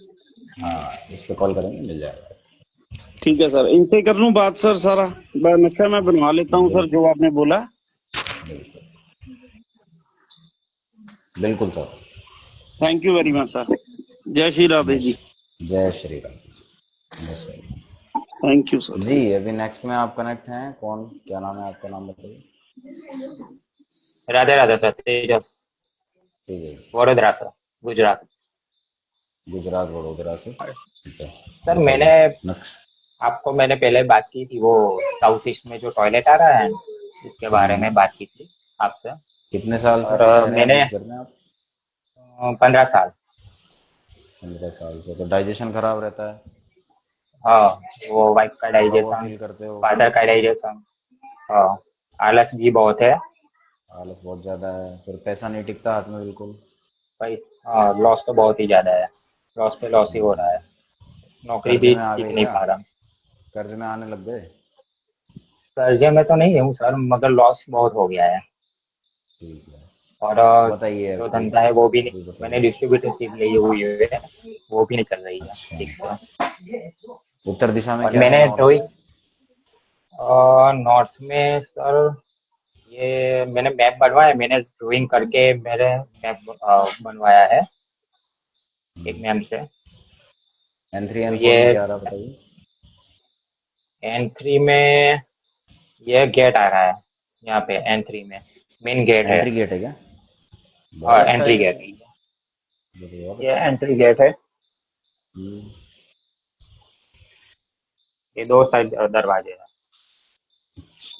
हाँ, इस पे कॉल करेंगे, मिल जाएगा। ठीक है सर, इनसे कर लूँ बात सर सारा? नक्शा मैं बनवा लेता हूँ सर बिल्कुल, जो आपने बोला। बिल्कुल, बिल्कुल sir. Thank you very much sir. जय श्री राधे जय जी। जय श्री राम जी। जय Shri Ram thank you sir. जी। अभी नेक्स्ट में आप कनेक्ट हैं, कौन, क्या नाम है आपका, नाम बताइए। राधे राधे सर, तेजस, ठीक है। वडोदरा सर, गुजरात। गुजरात वडोदरा से, ठीक है। सर मैंने बताइए नक्श। आपको मैंने पहले बात की थी, वो साउथ ईस्ट में जो टॉयलेट आ रहा है इसके बारे में बात की थी आपसे। कितने साल से और रह रहे हैं अभी मैंने इस घर में आप? 15 साल। 15 साल से। तो डाइजेशन खराब रहता है? हाँ, वो वाइफ का थका हुआ डाइजेशन, फील करते हो? फादर का डाइजेशन। हाँ, आलस भी बहुत है। आलस बहुत ज्यादा है, फिर पैसा नहीं टिकता हाथ में बिल्कुल? भाई, हाँ, लॉस तो बहुत ही ज्यादा है। लॉस पे लॉस ही हो रहा है। नौकरी कर्ज भी में आ टिक गए नहीं क्या? पा रहा। कर्ज में आने लग गए? कर्जे में तो नहीं हूँ सर, मगर लॉस बहुत हो गया है। ठीक है। और बताइए जो अभी। धंधा है वो भी नहीं, अभी मैंने बताइए। डिस्ट्रीब्यूटरशिप ली हुई है, वो भी नहीं चल रही है अच्छा। ठीक से। उत्तर दिशा में और क्या है, मैंने नॉर्थ में? ड्राइंग, नॉर्थ में सर, ये मैंने मैप बनवाया, मैंने ड्राइंग करके मेरे मैप बनवाया है एक मैम से। N3 तो N4 ये में क्या आ रहा बताइए? N3 में ये गेट आ रहा है, यहाँ पे N3 में मेन गेट है। एंट्री गेट है क्या? बहुत और अच्छा है एंट्री ये गेट तो। है, ये तो बहुत ये अच्छा है। एंट्री गेट है। हम्म। ये दो साइड दरवाजे हैं।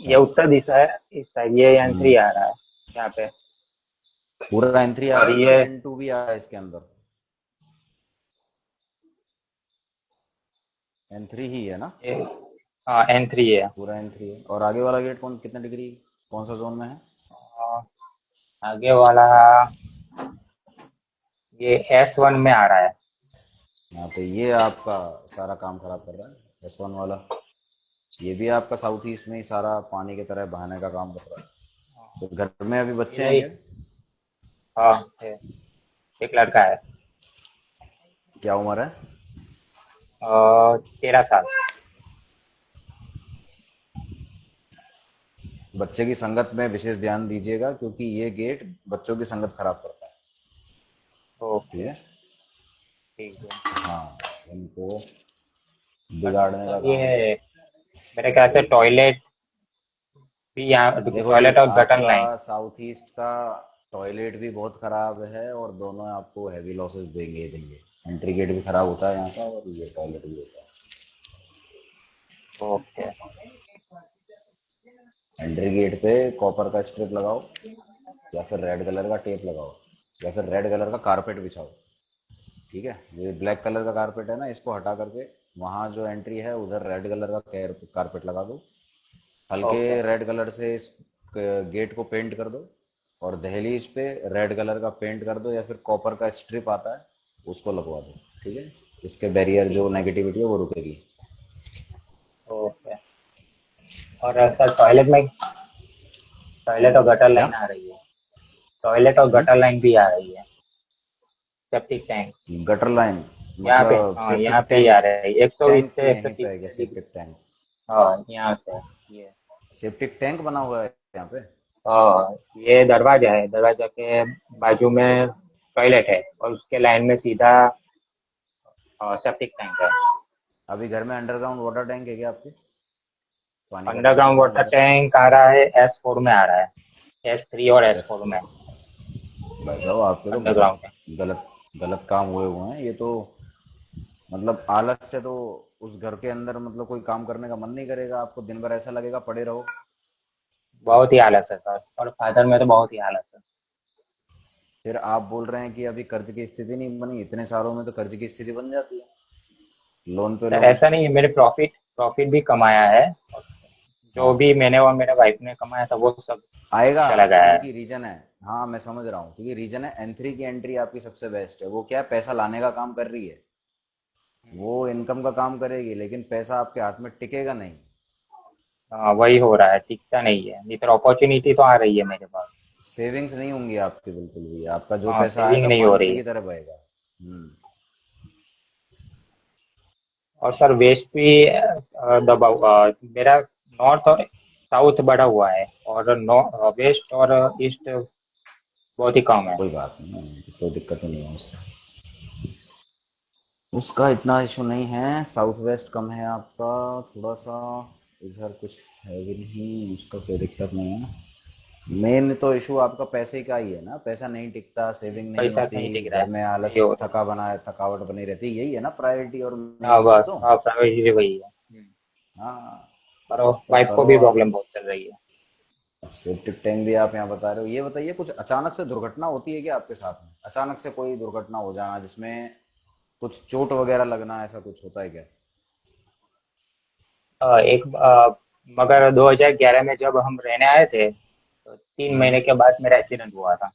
ये अच्छा। उत्तर दिशा है, इस साइड ये हम्म। N3 आ रहा है यहाँ पे। पूरा N3 आ और रहा है कि ये N2 भी आ रहा है इसके अंदर? N3 ही है ना? ये हाँ N3 है। पूरा N3 है। और आगे वाला गेट कौन, कितने डिग्री, कौन सा जोन में है? और आगे वाला ये S1 में आ रहा है। हाँ, तो ये आपका सारा काम खराब कर रहा है S1 वाला। ये भी आपका साउथ ईस्ट में ही सारा पानी की तरह बहाने का काम कर रहा है। तो घर में अभी बच्चे मेरा हैं ही, क्या? हाँ है, एक लड़का है। क्या उम्र है? 13 साल। बच्चे की संगत में विशेष ध्यान दीजिएगा, क्योंकि ये गेट बच्चों की संगत खराब करता है। ठीक ओके, है। ठीक है। हाँ, इनको और बिगाड़ने का सर काम है। ये मेरे ख्याल से टॉयलेट भी यहाँ, देखो जी, टॉयलेट और गटर आपका लाइन। साउथ ईस्ट का टॉयलेट भी बहुत खराब है, और दोनों आपको हैवी लॉसेस देंगे ही देंगे। एंट्री गेट भी खराब होता है यहाँ का, और ये टॉयलेट भी होता ओके, है। एंट्री गेट पे कॉपर का स्ट्रिप लगाओ, या फिर रेड कलर का टेप लगाओ, या फिर रेड कलर का कारपेट बिछाओ। ठीक है। ये ब्लैक कलर का कारपेट है ना, इसको हटा करके वहाँ जो एंट्री है उधर रेड कलर का कारपेट लगा दो। हल्के ओके, रेड कलर से इस गेट को पेंट कर दो, और दहलीज पे रेड कलर का पेंट कर दो, या फिर कॉपर का स्ट्रिप आता है उसको लगवा दो। ठीक है। इसके बैरियर जो ठीक है, नेगेटिविटी है वो रुकेगी। ओके। और सर टॉयलेट और गटर क्या? लाइन आ रही है। टॉयलेट और गटर लाइन भी आ रही है। Septic tank gutter line? यहाँ पे, मतलब हाँ यहाँ सेप्टिक पे ही आ टैंक? रहा है, 120 टैंक से यहीं पे 130 है क्या, डिग्री। Septic tank? हाँ, यहाँ से ये। सेप्टिक टैंक बना हुआ है यहाँ पे? हाँ, ये दरवाजा है, दरवाजा के बाजू में टॉयलेट है, और उसके लाइन में सीधा सेप्टिक टैंक है। अभी घर में अंडरग्राउंड वाटर टैंक है क्या आपके? पानी का टैंक अंडरग्राउंड बना वाटर हुआ है? टैंक आ रहा है, S4 में आ रहा है, S3 और एस S4 में। फोर भाई साहब, आपके तो बहुत अंडरग्राउंड है। गलत गलत काम हुए हुए हैं ये तो। मतलब आलस से तो उस घर के अंदर मतलब कोई काम करने का मन नहीं करेगा, आपको दिन भर ऐसा लगेगा पड़े रहो। बहुत ही आलस है सर, और फादर में तो बहुत ही आलस है। फिर आप बोल रहे हैं कि अभी कर्ज की स्थिति नहीं बनी, इतने सालों में तो कर्ज की स्थिति बन जाती है, लोन पे सर लोन। ऐसा नहीं है, मैंने प्रॉफिट प्रॉफिट भी कमाया है, और जो हाँ, भी मैंने और मेरे वाइफ ने कमाया था वो सब आएगा। चला गया है। क्योंकि रीजन है, हाँ मैं समझ रहा हूँ, क्योंकि रीजन है N3 की एंट्री आपकी सबसे बेस्ट है। वो क्या है, पैसा लाने का काम कर रही है, वो इनकम का काम करेगी, लेकिन पैसा आपके हाथ में टिकेगा नहीं। हाँ, वही हो रहा है, टिकता नहीं है, नहीं तो अपॉर्चुनिटी तो आ रही है मेरे पास। सेविंग्स नहीं होंगी आपकी बिल्कुल भी, आपका जो हाँ, पैसा सेविंग आएगा नहीं हो पानी रही की है। तरह बहेगा। और सर वेस्ट भी दबा मेरा नॉर्थ और साउथ बढ़ा हुआ है, और वेस्ट और ईस्ट बहुत ही कम है। कोई बात नहीं, कोई दिक्कत ही नहीं है उसका। उसका इतना इशू नहीं है। साउथ वेस्ट कम है आपका थोड़ा सा, इधर कुछ है भी नहीं, उसका कोई दिक्कत नहीं है। मेन तो इशू आपका पैसे का ही है ना, पैसा नहीं टिकता, सेविंग नहीं पैसा होती, नहीं टिक रहा घर है, में यही आलस हो रहा है। थकावट बनी रहती, यही है ना प्रायोरिटी और मेन हाँ चीज बस, तो। हाँ प्राइवेट चीजें वही है। हाँ, पर उसको वाइफ को करो भी आप। प्रॉब्लम बहुत चल रही है। अब सेप्टिक टैंक भी आप यहाँ बता रहे हो, ये बताइए कुछ अचानक से दुर्घटना होती है क्या आपके साथ में, अचानक से कोई दुर्घटना हो जाना जिसमें कुछ चोट वगैरह लगना, ऐसा कुछ होता है क्या? मगर 2011 में जब हम रहने आए थे तो 3 महीने के बाद मेरा एक्सीडेंट हुआ था।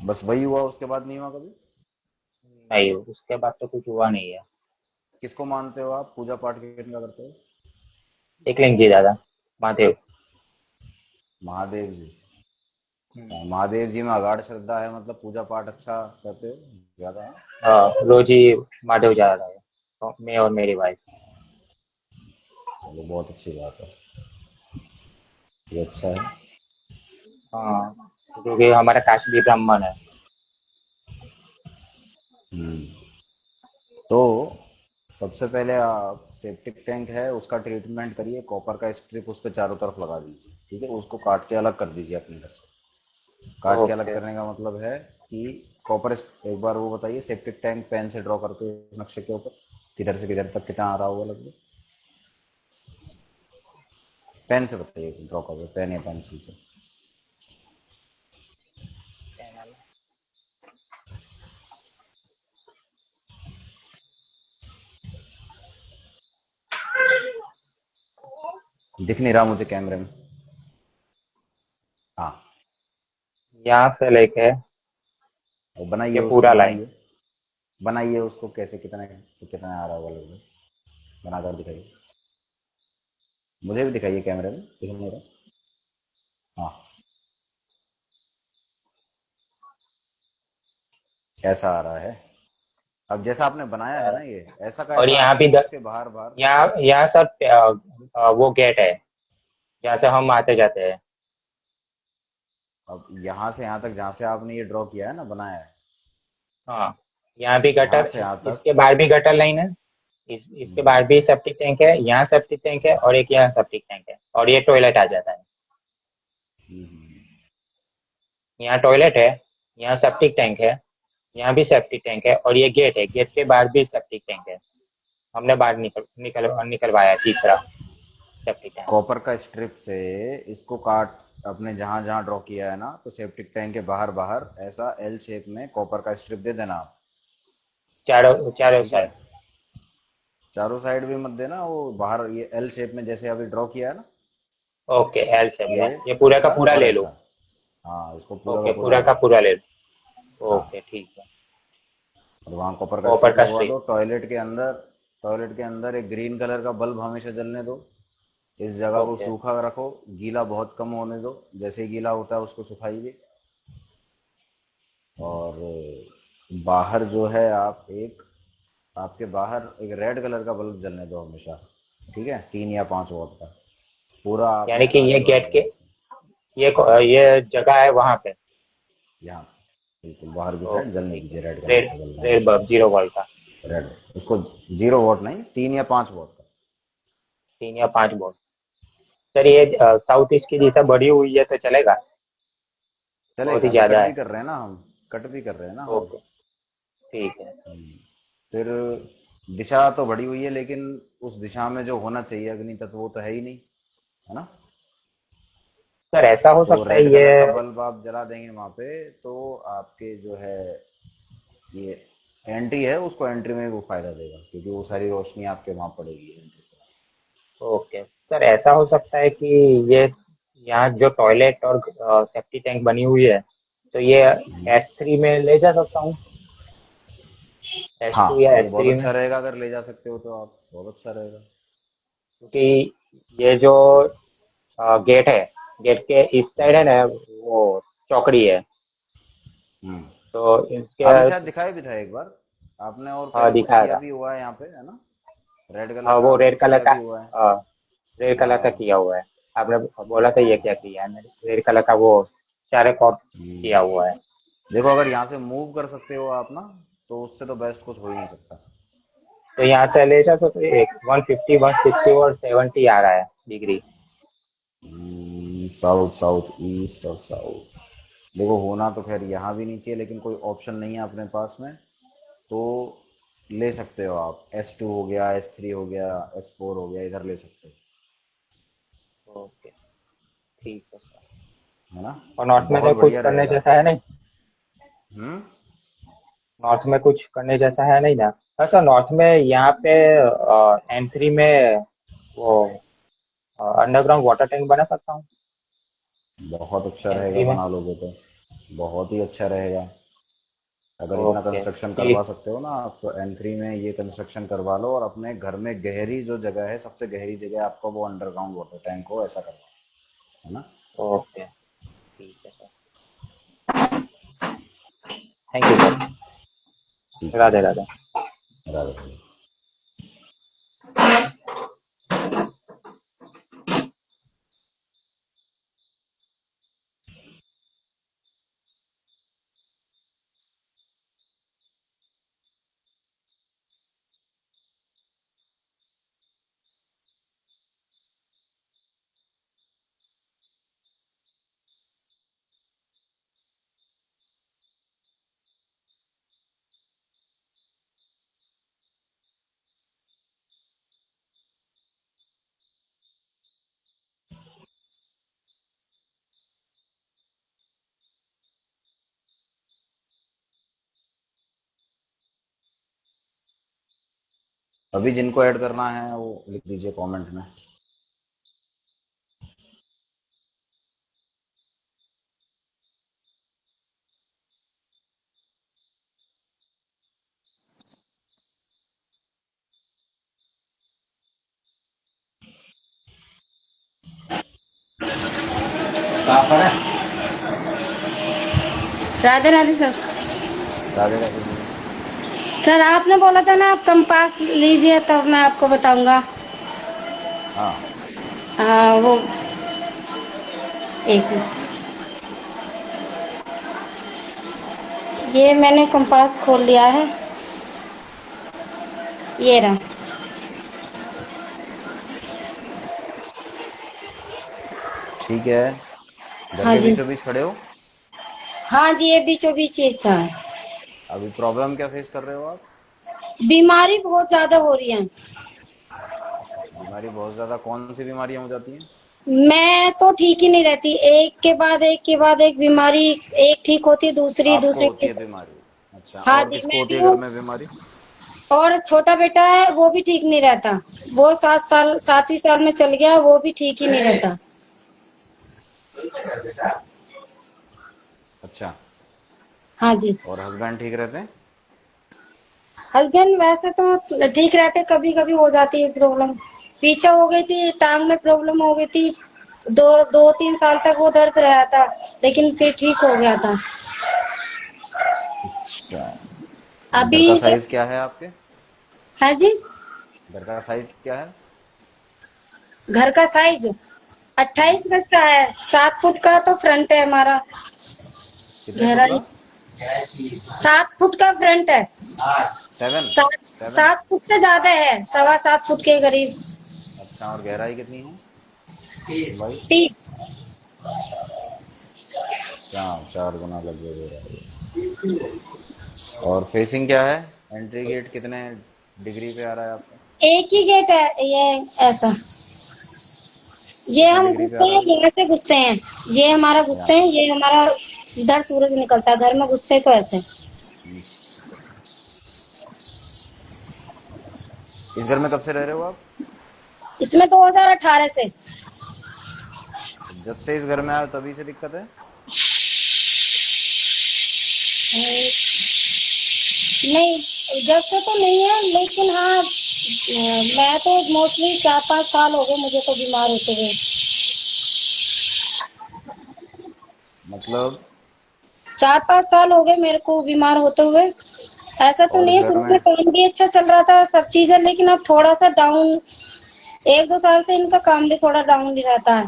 बस वही हुआ, उसके बाद नहीं हुआ कभी? नहीं, उसके बाद तो कुछ हुआ नहीं है। किसको मानते हो आप, पूजा पाठ किनका करते हो? एकलिंग जी दादा, महादेव। महादेव जी। महादेव जी में अगाध श्रद्धा है, मतलब पूजा पाठ अच्छा करते हो ज्यादा है? रोज ही महादेव जा रहा है, तो मैं और मेरी वाइफ। चलो बहुत अच्छी बात है, ये अच्छा है। हाँ, क्योंकि हमारा कास्ट भी ब्राह्मण है। हम्म। तो सबसे पहले आप सेप्टिक टैंक है उसका ट्रीटमेंट करिए, कॉपर का स्ट्रिप उस पर चारों तरफ लगा दीजिए, ठीक है, उसको काट के अलग कर दीजिए अपने घर से। काट के अलग ओके। करने का मतलब है कि एक बार वो बताइए, सेप्टिक टैंक पेन से ड्रॉ करके इस नक्शे के ऊपर किधर से किधर तक कितना आ रहा होगा लगभग, पेन से बताइए, ड्रॉ करो, पेन या पेंसिल से। दिख नहीं रहा मुझे कैमरे में। हाँ, यहाँ से लेके वो बनाइए, ये उसको पूरा लाइन। बनाइए, बनाइए उसको, कैसे कितने से कितना आ रहा होगा लगभग, बनाकर दिखाइए, मुझे भी दिखाइए कैमरे में, दिख नहीं रहा। हाँ, ऐसा आ रहा है। अब जैसा आपने बनाया है ना, ये ऐसा का और ऐसा यहाँ भी आपको उसके बाहर बाहर। यहाँ सर वो गेट है, यहाँ से हम आते जाते हैं। अब यहाँ से यहाँ तक जहाँ से आपने ये ड्रॉ किया है ना, बनाया है, हाँ, यहाँ भी यहाँ गटर, से यहाँ तक। इसके बाहर भी गटर लाइन है। इसके हम्म, बाहर भी सेप्टिक टैंक है, यहाँ सेप्टिक टैंक है और एक यहाँ सेप्टिक टैंक है और ये टॉयलेट आ जाता है। हम्म। यहाँ टॉयलेट है, यहाँ सेप्टिक टैंक है, यहाँ भी सेप्टिक टैंक है और ये गेट है, गेट के बाहर भी सेप्टिक टैंक है। हमने बाहर निकलवाया तीसरा सेप्टिक टैंक। कॉपर का स्ट्रिप से इसको काट, अपने जहां जहां ड्रॉ किया है ना, तो सेप्टिक टैंक के बाहर बाहर ऐसा एल शेप में कॉपर का स्ट्रिप दे देना आप। चारों चारों ठीक है, साइड। चारों साइड भी मत देना, वो बाहर ये एल शेप में जैसे अभी ड्रॉ किया है ना, ओके, एल शेप ये में ये पूरा का ऐसा पूरा और ले ऐसा। लो। हाँ, इसको पूरा का ओके, पूरा पूरा ले का लो। पूरा ले लो। हाँ, ओके, ठीक है। और वहाँ कॉपर का कॉपर स्ट्रिप का लगवा स्ट्रिप। दो। टॉयलेट के अंदर एक ग्रीन कलर का बल्ब हमेशा जलने दो। इस जगह को ओके। सूखा रखो, गीला बहुत कम होने दो, जैसे ही गीला होता है उसको सुखाइए। और बाहर जो है आप एक, आपके बाहर एक रेड कलर का बल्ब जलने दो हमेशा, ठीक है, 3 या 5 वॉट का, पूरा यानी आपने कि ये आजू गेट बाजू के, ये जगह है वहां पे। यहाँ बिल्कुल बाहर की साइड ओके, जलने ठीक है। दीजिए, रेड कलर रेड का बल्ब रेड हमेशा। बल्ब 0 वोल्ट का। रेड, उसको 0 वॉट नहीं, 3 या 5 वॉट का। 3 या 5 वोल्ट। सर ये साउथ ईस्ट की दिशा बढ़ी हुई है तो चलेगा? बहुत चलेगा, ही अभी कट ज्यादा भी है। कर रहे हैं ना हम, कट भी कर रहे हैं ना हम। ओके, ठीक है। फिर दिशा तो बढ़ी हुई है, लेकिन उस दिशा में जो होना चाहिए अग्नि तत्व वो तो है ही नहीं, है ना। सर ऐसा हो तो सकता है रेड ये। कलर का बल्ब आप जला देंगे वहां पे, तो आपके जो है ये एंट्री है, उसको एंट्री में वो फायदा देगा, क्योंकि वो सारी रोशनी आपके वहां पड़ेगी एंट्री पे। ओके सर, ऐसा हो सकता है कि ये यहाँ जो टॉयलेट और सेफ्टी टैंक बनी हुई है तो ये S3 में ले जा सकता हूँ, S2 या हाँ, ये बहुत S3 में? अच्छा रहेगा, अगर ले जा सकते हो तो आप, बहुत अच्छा रहेगा। क्योंकि ये जो गेट है, गेट के इस साइड है ना वो चौकड़ी है, हम्म। तो इसके। अभी शायद दिखाया भी था एक बार आपने, और हाँ, पहले कुछ दिखाया किया था। भी हुआ है यहाँ पे, है ना, रेड हाँ, कलर का वो आपने रेड कुछ कलर किया का। भी हुआ है। हाँ, रेड कलर का हाँ। किया हुआ है। आपने बोला था ये क्या किया है मैंने, रेड कलर का वो चारे कॉट किया हम्म। हुआ है। देखो, अगर यहाँ से मूव कर सकते हो आप ना, तो उससे तो बेस्ट कुछ हो ही नहीं सकता। तो यहाँ से ले जाओ तो एक 150 160 और 70 आ रहा है डिग्री। साउथ, साउथ ईस्ट और साउथ। देखो होना तो खैर यहाँ भी नहीं चाहिए, लेकिन कोई ऑप्शन नहीं है अपने पास में, तो ले सकते हो आप। S2 हो गया, S3 हो गया, S4 हो गया, इधर ले सकते हो, ओके, ठीक है सर। है ना। और तो नॉर्थ में बहुत तो कुछ बढ़िया करने रहेगा। जैसा है नहीं? हम्म। नॉर्थ में कुछ करने जैसा है नहीं ना? अच्छा, नॉर्थ में यहाँ पे N3 में वो अंडरग्राउंड वाटर टैंक बना सकता हूँ? बहुत अच्छा रहेगा, N3 में? बना लोगे तो बहुत ही अच्छा रहेगा। अगर इतना ओके, कंस्ट्रक्शन करवा ठीक। सकते हो ना आप, तो N3 में ये कंस्ट्रक्शन करवा लो, और अपने घर में गहरी जो जगह है, सबसे गहरी जगह आपका वो अंडरग्राउंड वाटर टैंक हो, ऐसा करवा, है ना। ओके, ठीक है सर। Thank you sir. ठीक है, राधे राधे। राधे राधे। अभी जिनको ऐड करना है वो लिख दीजिए कमेंट में। कहाँ पर है? राधे राधे सर। राधे राधे जी। सर आपने बोला था ना आप कंपास लीजिए तब मैं आपको बताऊंगा। हाँ, वो एक मिनट, ये मैंने कंपास खोल लिया है, ये रहा। ठीक है। घर हाँ के जी, बीचों बीच खड़े हो। हाँ जी, ये बीचों बीच ये सर। अभी प्रॉब्लम क्या फेस कर रहे हो आप? बीमारी बहुत ज्यादा हो रही है। बीमारी बहुत ज्यादा, कौन सी बीमारियां हो जाती हैं? मैं तो ठीक ही नहीं रहती, एक के बाद एक के बाद एक बीमारी, एक ठीक होती दूसरी आपको दूसरी होती ठीक है होती। बीमारी? अच्छा, हाँ और जी, किसको मैं होती भी है घर हूँ। में बीमारी? और छोटा बेटा है, वो भी ठीक नहीं रहता। वो 7 साल 7वीं साल में चल गया, वो भी ठीक ही नहीं रहता। अच्छा। हाँ जी। और हस्बैंड ठीक रहते हैं? हस्बैंड वैसे तो ठीक रहते, कभी कभी हो जाती है प्रॉब्लम। पीछे हो गई थी, टांग में प्रॉब्लम हो गई थी। 2-3 साल तक वो दर्द रहा था, लेकिन फिर ठीक हो गया था। अच्छा। घर अभी का साइज क्या है आपके? है जी। घर का साइज क्या है? घर का साइज 28 गज का है। 7 फुट का तो फ्रंट है हमारा। कितने फुट का? गहराई 7 फुट का फ्रंट है। सेवन? सात सेवन। 7 फुट से ज्यादा है, 7.25 फुट के करीब। अच्छा, और गहराई कितनी है? लंबाई? 30। अच्छा, 4 गुना लगभग हो रहा है। और फेसिंग क्या है? एंट्री गेट कितने डिग्री पे आ रहा है आपका? एक ही गेट है ये, ऐसा। ये कितने हम डिग्री पे आ घुसते रहा हैं, है? यहाँ से घुसते हैं। ये हमारा यहाँ घुसते हैं, ये हमारा इधर सूरज निकलता है, घर में घुसते तो ऐसे। इस घर में कब से रह रहे हो आप? इसमें 2018 से। जब से इस घर में आए हो तभी से दिक्कत है? नहीं, जब से तो नहीं है, लेकिन हाँ, मैं तो मोस्टली 4-5 साल हो गए मुझे तो बीमार होते हुए। मतलब? 4-5 साल हो गए मेरे को बीमार होते हुए। ऐसा तो और नहीं इस है, घर शुरू में में, काम भी अच्छा चल रहा था, सब चीजें, लेकिन अब थोड़ा सा डाउन। 1-2 साल से इनका काम भी थोड़ा डाउन ही रहता है।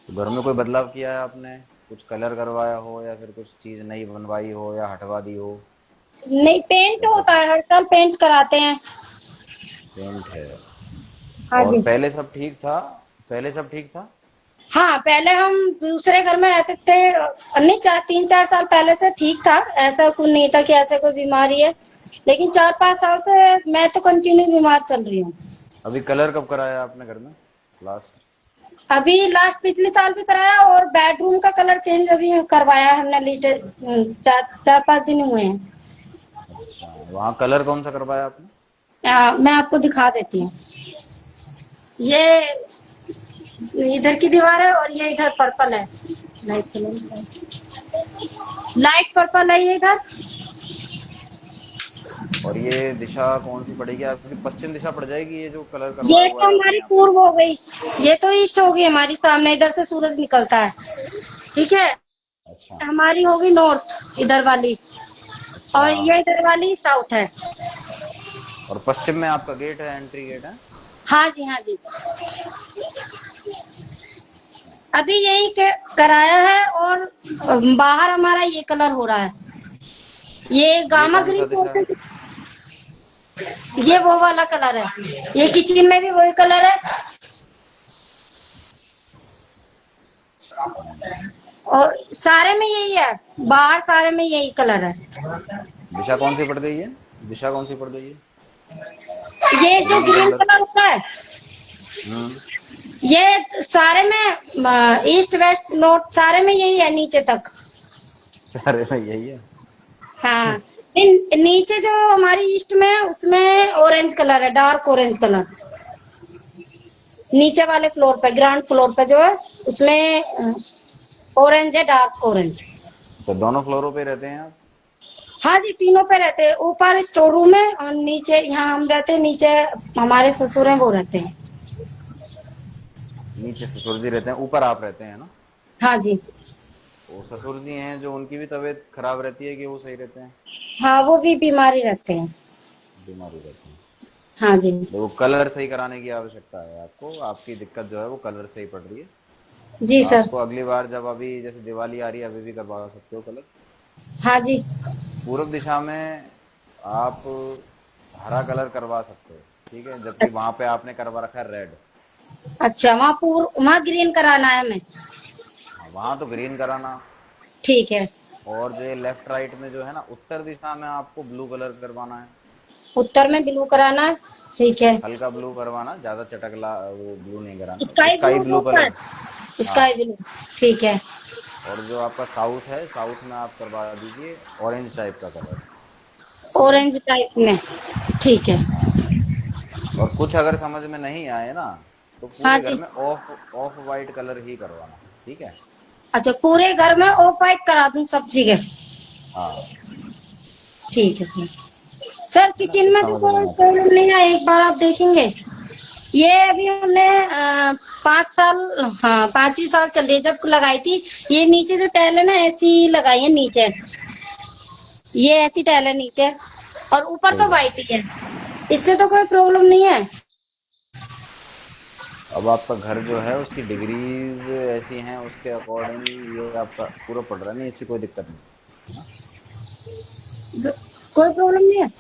तो घर में कोई बदलाव किया है आपने? कुछ कलर करवाया हो, या फिर कुछ चीज नई बनवाई हो, या हटवा दी हो? नहीं, पेंट ऐसा होता कुछ? है, हर साल पेंट कराते हैं। पेंट है। हाँ और जी। पहले सब ठीक था? पहले सब ठीक था? हाँ, पहले हम दूसरे घर में रहते थे, नहीं 3-4 साल पहले से ठीक था, ऐसा कुछ नहीं था कि ऐसा कोई बीमारी है, लेकिन 4-5 साल से मैं तो कंटिन्यू बीमार चल रही हूँ। अभी कलर कब कराया आपने घर में लास्ट? अभी लास्ट पिछले साल भी कराया, और बेडरूम का कलर चेंज अभी करवाया है हमने, लेटेस्ट 4-5 दिन हुए हैं। अच्छा, वहाँ कलर कौन सा करवाया आपने? मैं आपको दिखा देती हूँ। ये इधर की दीवार है और ये इधर पर्पल है, लाइट लाइट पर्पल है ये इधर। और ये दिशा कौन सी पड़ेगी आपकी? पश्चिम दिशा पड़ जाएगी ये जो कलर करवाया ये हुआ तो है आपने हमारी यहाँ पे? पूर्व हो गई, ये तो ईस्ट होगी हमारी, सामने इधर से सूरज निकलता है, ठीक है। अच्छा। हमारी होगी नॉर्थ, इधर वाली, अच्छा, और ये इधर वाली साउथ है। और पश्चिम में आपका गेट है, एंट्री गेट है? हाँ जी, हाँ जी। अच्छा, अभी यही कराया है, और बाहर हमारा ये कलर हो रहा है, ये ये गामा कौन सा ग्रीन दिशा? बोलते हैं, ये वो वाला कलर है। ये किचन में भी वही कलर है, और सारे में यही है, बाहर सारे में यही कलर है। दिशा कौन सी पड़ गई है? दिशा कौन सी पड़ गई है? ये जो ग्रीन ग्रीन कलर। कलर होता है, हम्म। ये सारे में ईस्ट वेस्ट नॉर्थ सारे में यही है, नीचे तक। सारे में यही है। हाँ, नीचे जो हमारी ईस्ट में है उसमें ऑरेंज कलर है, डार्क ऑरेंज कलर। नीचे वाले फ्लोर पे, ग्राउंड फ्लोर पे जो है उसमें ऑरेंज है, डार्क ऑरेंज। तो दोनों फ्लोरों पे रहते हैं आप? हाँ जी, तीनों पे रहते हैं, ऊपर स्टोर रूम है और नीचे यहाँ हम रहते हैं, नीचे हमारे ससुर हैं वो रहते हैं। नीचे ससुर जी रहते हैं, ऊपर आप रहते हैं ना? हाँ जी। वो ससुर जी हैं जो, उनकी भी तबीयत खराब रहती है कि वो सही रहते हैं? हाँ, वो भी बीमारी रहते हैं। बीमारी रहते हैं। हाँ जी। देखो, कलर सही कराने की आवश्यकता है आपको। आपकी दिक्कत जो है वो कलर से ही पड़ रही है। जी सर। आपको अगली बार जब, अभी जैसे दिवाली आ रही है, अभी भी करवा सकते हो कलर। हाँ जी। पूर्व दिशा में आप हरा कलर करवा सकते हो, ठीक है, जबकि अच्छा, वहां पे आपने करवा रखा है रेड। अच्छा, वहाँ ग्रीन कराना है हमें। हाँ, वहां तो ग्रीन कराना। ठीक है। और जो ये लेफ्ट राइट में जो है ना, उत्तर दिशा में आपको ब्लू कलर करवाना है। उत्तर में ब्लू कराना है, ठीक है। हल्का ब्लू करवाना, ज्यादा चटकला वो ब्लू नहीं कराना, स्काई स्काई ब्लू ब्लू होता कलर। है, हाँ। स्काई ब्लू, ठीक है। और जो आपका साउथ है, साउथ में आप करवा दीजिए ऑरेंज टाइप का कलर। ठीक है। ऑरेंज टाइप में, ठीक है। हाँ। और कुछ अगर समझ में नहीं आए ना, तो हाँ पूरे घर जी। में ऑफ ऑफ वाइट कलर ही करवाना। ठीक है। अच्छा, पूरे घर में ऑफ वाइट करा दूं सब, ठीक है। हाँ। ठीक है सर। सर है ना, किचन फिर में तो समझ में कोई आता है। प्रॉब्लम नहीं है, एक बार आप देखेंगे। ये अभी हमने 5 साल, हाँ 5 ही साल चल रही है जब लगाई थी। ये नीचे जो टाइल है ना, ऐसी लगाई है नीचे, ये ऐसी टाइल है नीचे, और ऊपर सही तो बात वाइट है। ही है, इससे तो कोई प्रॉब्लम नहीं है। अब आपका घर जो है, उसकी डिग्रीज ऐसी हैं, उसके अकॉर्डिंग ये आपका पूरा पड़ रहा है, नहीं इसकी कोई दिक्कत नहीं है ना? कोई प्रॉब्लम नहीं है।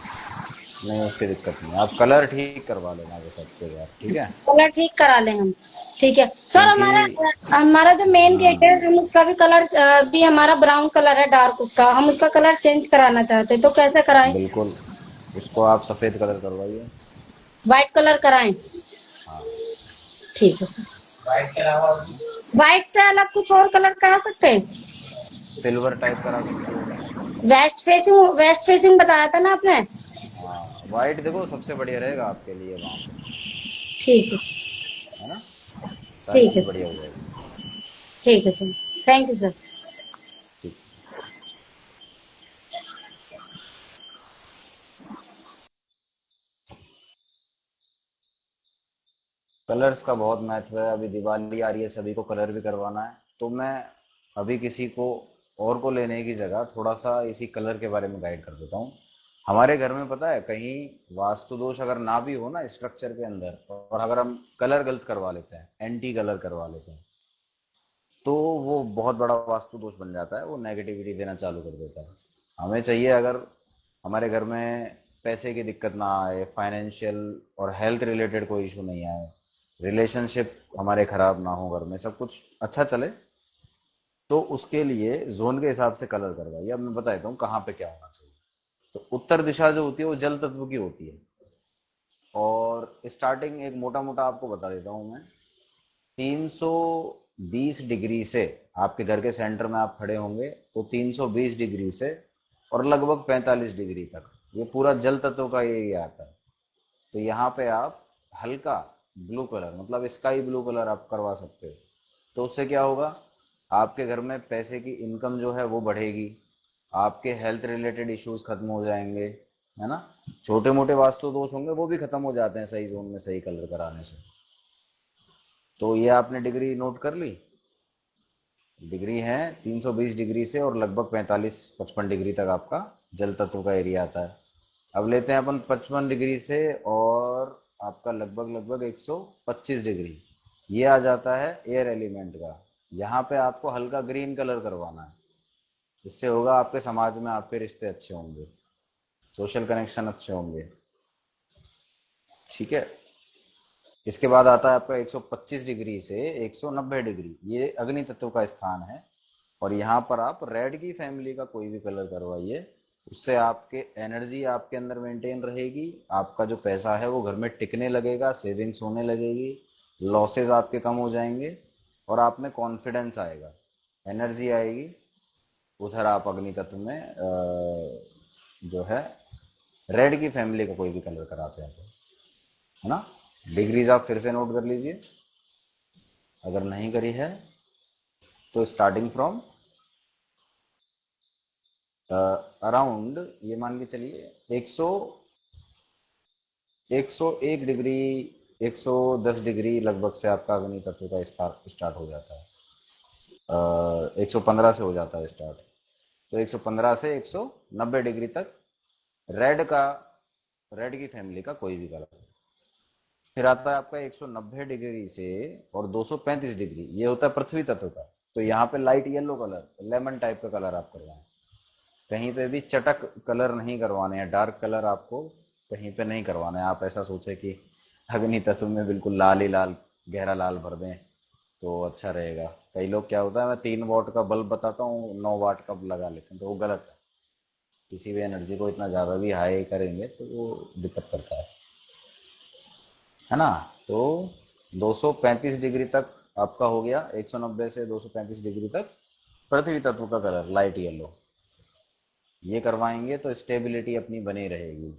नहीं, उसकी दिक्कत नहीं है। आप कलर ठीक करवा लेना बस अब की बार, ठीक है? कलर ठीक करा लें हम, ठीक है सर। क्योंकि हमारा जो मेन गेट है, हम उसका भी कलर, भी हमारा ब्राउन कलर है डार्क, उसका हम उसका कलर चेंज कराना चाहते हैं, तो कैसे कराएं? बिल्कुल, उसको आप सफेद कलर करवाइए। व्हाइट कलर कराएं, हाँ। ठीक है सर। है ना? व्हाइट से अलग कुछ और कलर करा सकते हैं? सिल्वर टाइप करा सकते हो। वेस्ट फेसिंग बताया था ना आपने? हाँ, वाइट देखो सबसे बढ़िया रहेगा आपके लिए वहां पे। ठीक है। है ना? सारी ठीक चीज है। बढ़िया हो जाएगी। ठीक है सर। Thank you sir. ठीक। कलर्स का बहुत महत्व है। अभी दिवाली आ रही है, सभी को कलर भी करवाना है, तो मैं अभी किसी को और को लेने की जगह थोड़ा सा इसी कलर के बारे में गाइड कर देता हूँ। हमारे घर में पता है, कहीं वास्तु दोष अगर ना भी हो ना स्ट्रक्चर के अंदर, और अगर हम कलर गलत करवा लेते हैं, एंटी कलर करवा लेते हैं, तो वो बहुत बड़ा वास्तु दोष बन जाता है, वो नेगेटिविटी देना चालू कर देता है। हमें चाहिए, अगर हमारे घर में पैसे की दिक्कत ना आए, फाइनेंशियल और हेल्थ रिलेटेड कोई इशू नहीं आए, रिलेशनशिप हमारे खराब ना हो, घर में सब कुछ अच्छा चले, तो उसके लिए जोन के हिसाब से कलर करवाइए। अब मैं बता देता हूँ कहाँ पे क्या होना चाहिए। तो उत्तर दिशा जो होती है वो जल तत्व की होती है, और स्टार्टिंग एक मोटा मोटा आपको बता देता हूँ मैं। 320 डिग्री से आपके घर के सेंटर में आप खड़े होंगे, तो 320 डिग्री से और लगभग 45 डिग्री तक ये पूरा जल तत्व का एरिया आता है। तो यहाँ पे आप हल्का ब्लू कलर, मतलब स्काई ब्लू कलर आप करवा सकते हो। तो उससे क्या होगा, आपके घर में पैसे की इनकम जो है वो बढ़ेगी, आपके हेल्थ रिलेटेड इश्यूज खत्म हो जाएंगे, है ना। छोटे मोटे वास्तु दोष होंगे वो भी खत्म हो जाते हैं सही जोन में सही कलर कराने से। तो ये आपने डिग्री नोट कर ली। डिग्री है 320 डिग्री से और लगभग 45-55 डिग्री तक आपका जल तत्व का एरिया आता है। अब लेते हैं अपन 55 डिग्री से और आपका लगभग लगभग 125 डिग्री, ये आ जाता है एयर एलिमेंट का। यहाँ पे आपको हल्का ग्रीन कलर करवाना है। इससे होगा आपके समाज में आपके रिश्ते अच्छे होंगे, सोशल कनेक्शन अच्छे होंगे, ठीक है। इसके बाद आता है आपका 125 डिग्री से 190 डिग्री, ये अग्नि तत्व का स्थान है। और यहाँ पर आप रेड की फैमिली का कोई भी कलर करवाइए, उससे आपके एनर्जी आपके अंदर मेंटेन रहेगी, आपका जो पैसा है वो घर में टिकने लगेगा, सेविंग्स होने लगेगी, लॉसेस आपके कम हो जाएंगे और आप में कॉन्फिडेंस आएगा, एनर्जी आएगी। उधर आप अग्नि तत्व में जो है रेड की फैमिली का कोई भी कलर कराते हैं तो, है ना। डिग्रीज आप फिर से नोट कर लीजिए, अगर नहीं करी है तो स्टार्टिंग फ्रॉम अराउंड, ये मान के चलिए 101 डिग्री 110 डिग्री लगभग से आपका अग्नि तत्व का स्टार्ट हो जाता है। 115 से हो जाता है स्टार्ट। तो 115 से 190 डिग्री तक रेड की फैमिली का कोई भी कलर। फिर आता है आपका 190 डिग्री से और 235 डिग्री, ये होता है पृथ्वी तत्व का। तो यहाँ पे light yellow colour, lemon type का कलर आप करवाएं। कहीं पे भी चटक कलर नहीं करवाने हैं, डार्क कलर आपको कहीं पे नहीं करवाना है। आप ऐसा सोचे कि अग्नि तत्व में बिल्कुल लाल ही लाल, गहरा लाल भर दें तो अच्छा रहेगा। कई लोग क्या होता है, मैं 3 वाट का बल्ब बताता हूँ 9 वाट का लगा लेते हैं, तो वो गलत है। किसी भी एनर्जी को इतना ज़्यादा भी हाई करेंगे तो वो दिक्कत करता है ना। तो 235 डिग्री तक आपका हो गया, 190 से 235 डिग्री तक पृथ्वी तत्व का कलर लाइट येलो, ये करवाएंगे तो स्टेबिलिटी अपनी बनी रहेगी।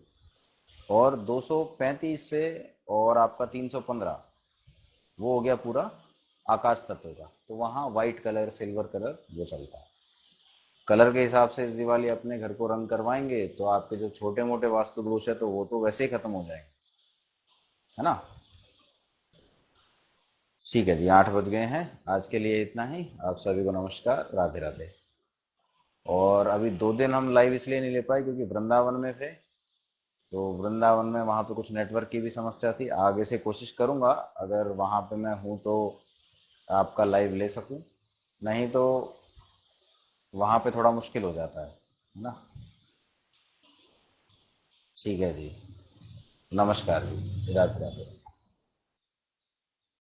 और 235 से और आपका 315 वो हो गया पूरा आकाश तत्व का, तो वहाँ व्हाइट कलर सिल्वर कलर वो चलता है। कलर के हिसाब से इस दिवाली अपने घर को रंग करवाएंगे तो आपके जो छोटे मोटे वास्तु दोष है तो वो तो वैसे ही खत्म हो जाएंगे, है ना। ठीक है जी, 8 बज गए हैं, आज के लिए इतना ही। आप सभी को नमस्कार, राधे राधे। और अभी 2 दिन हम लाइव इसलिए नहीं ले पाए क्योंकि वृंदावन में थे, तो वृंदावन में वहाँ पे कुछ नेटवर्क की भी समस्या थी। आगे से कोशिश करूँगा अगर वहाँ पे मैं हूँ तो आपका लाइव ले सकूँ, नहीं तो वहाँ पे थोड़ा मुश्किल हो जाता है ना। ठीक है जी, नमस्कार जी, राधे राधे।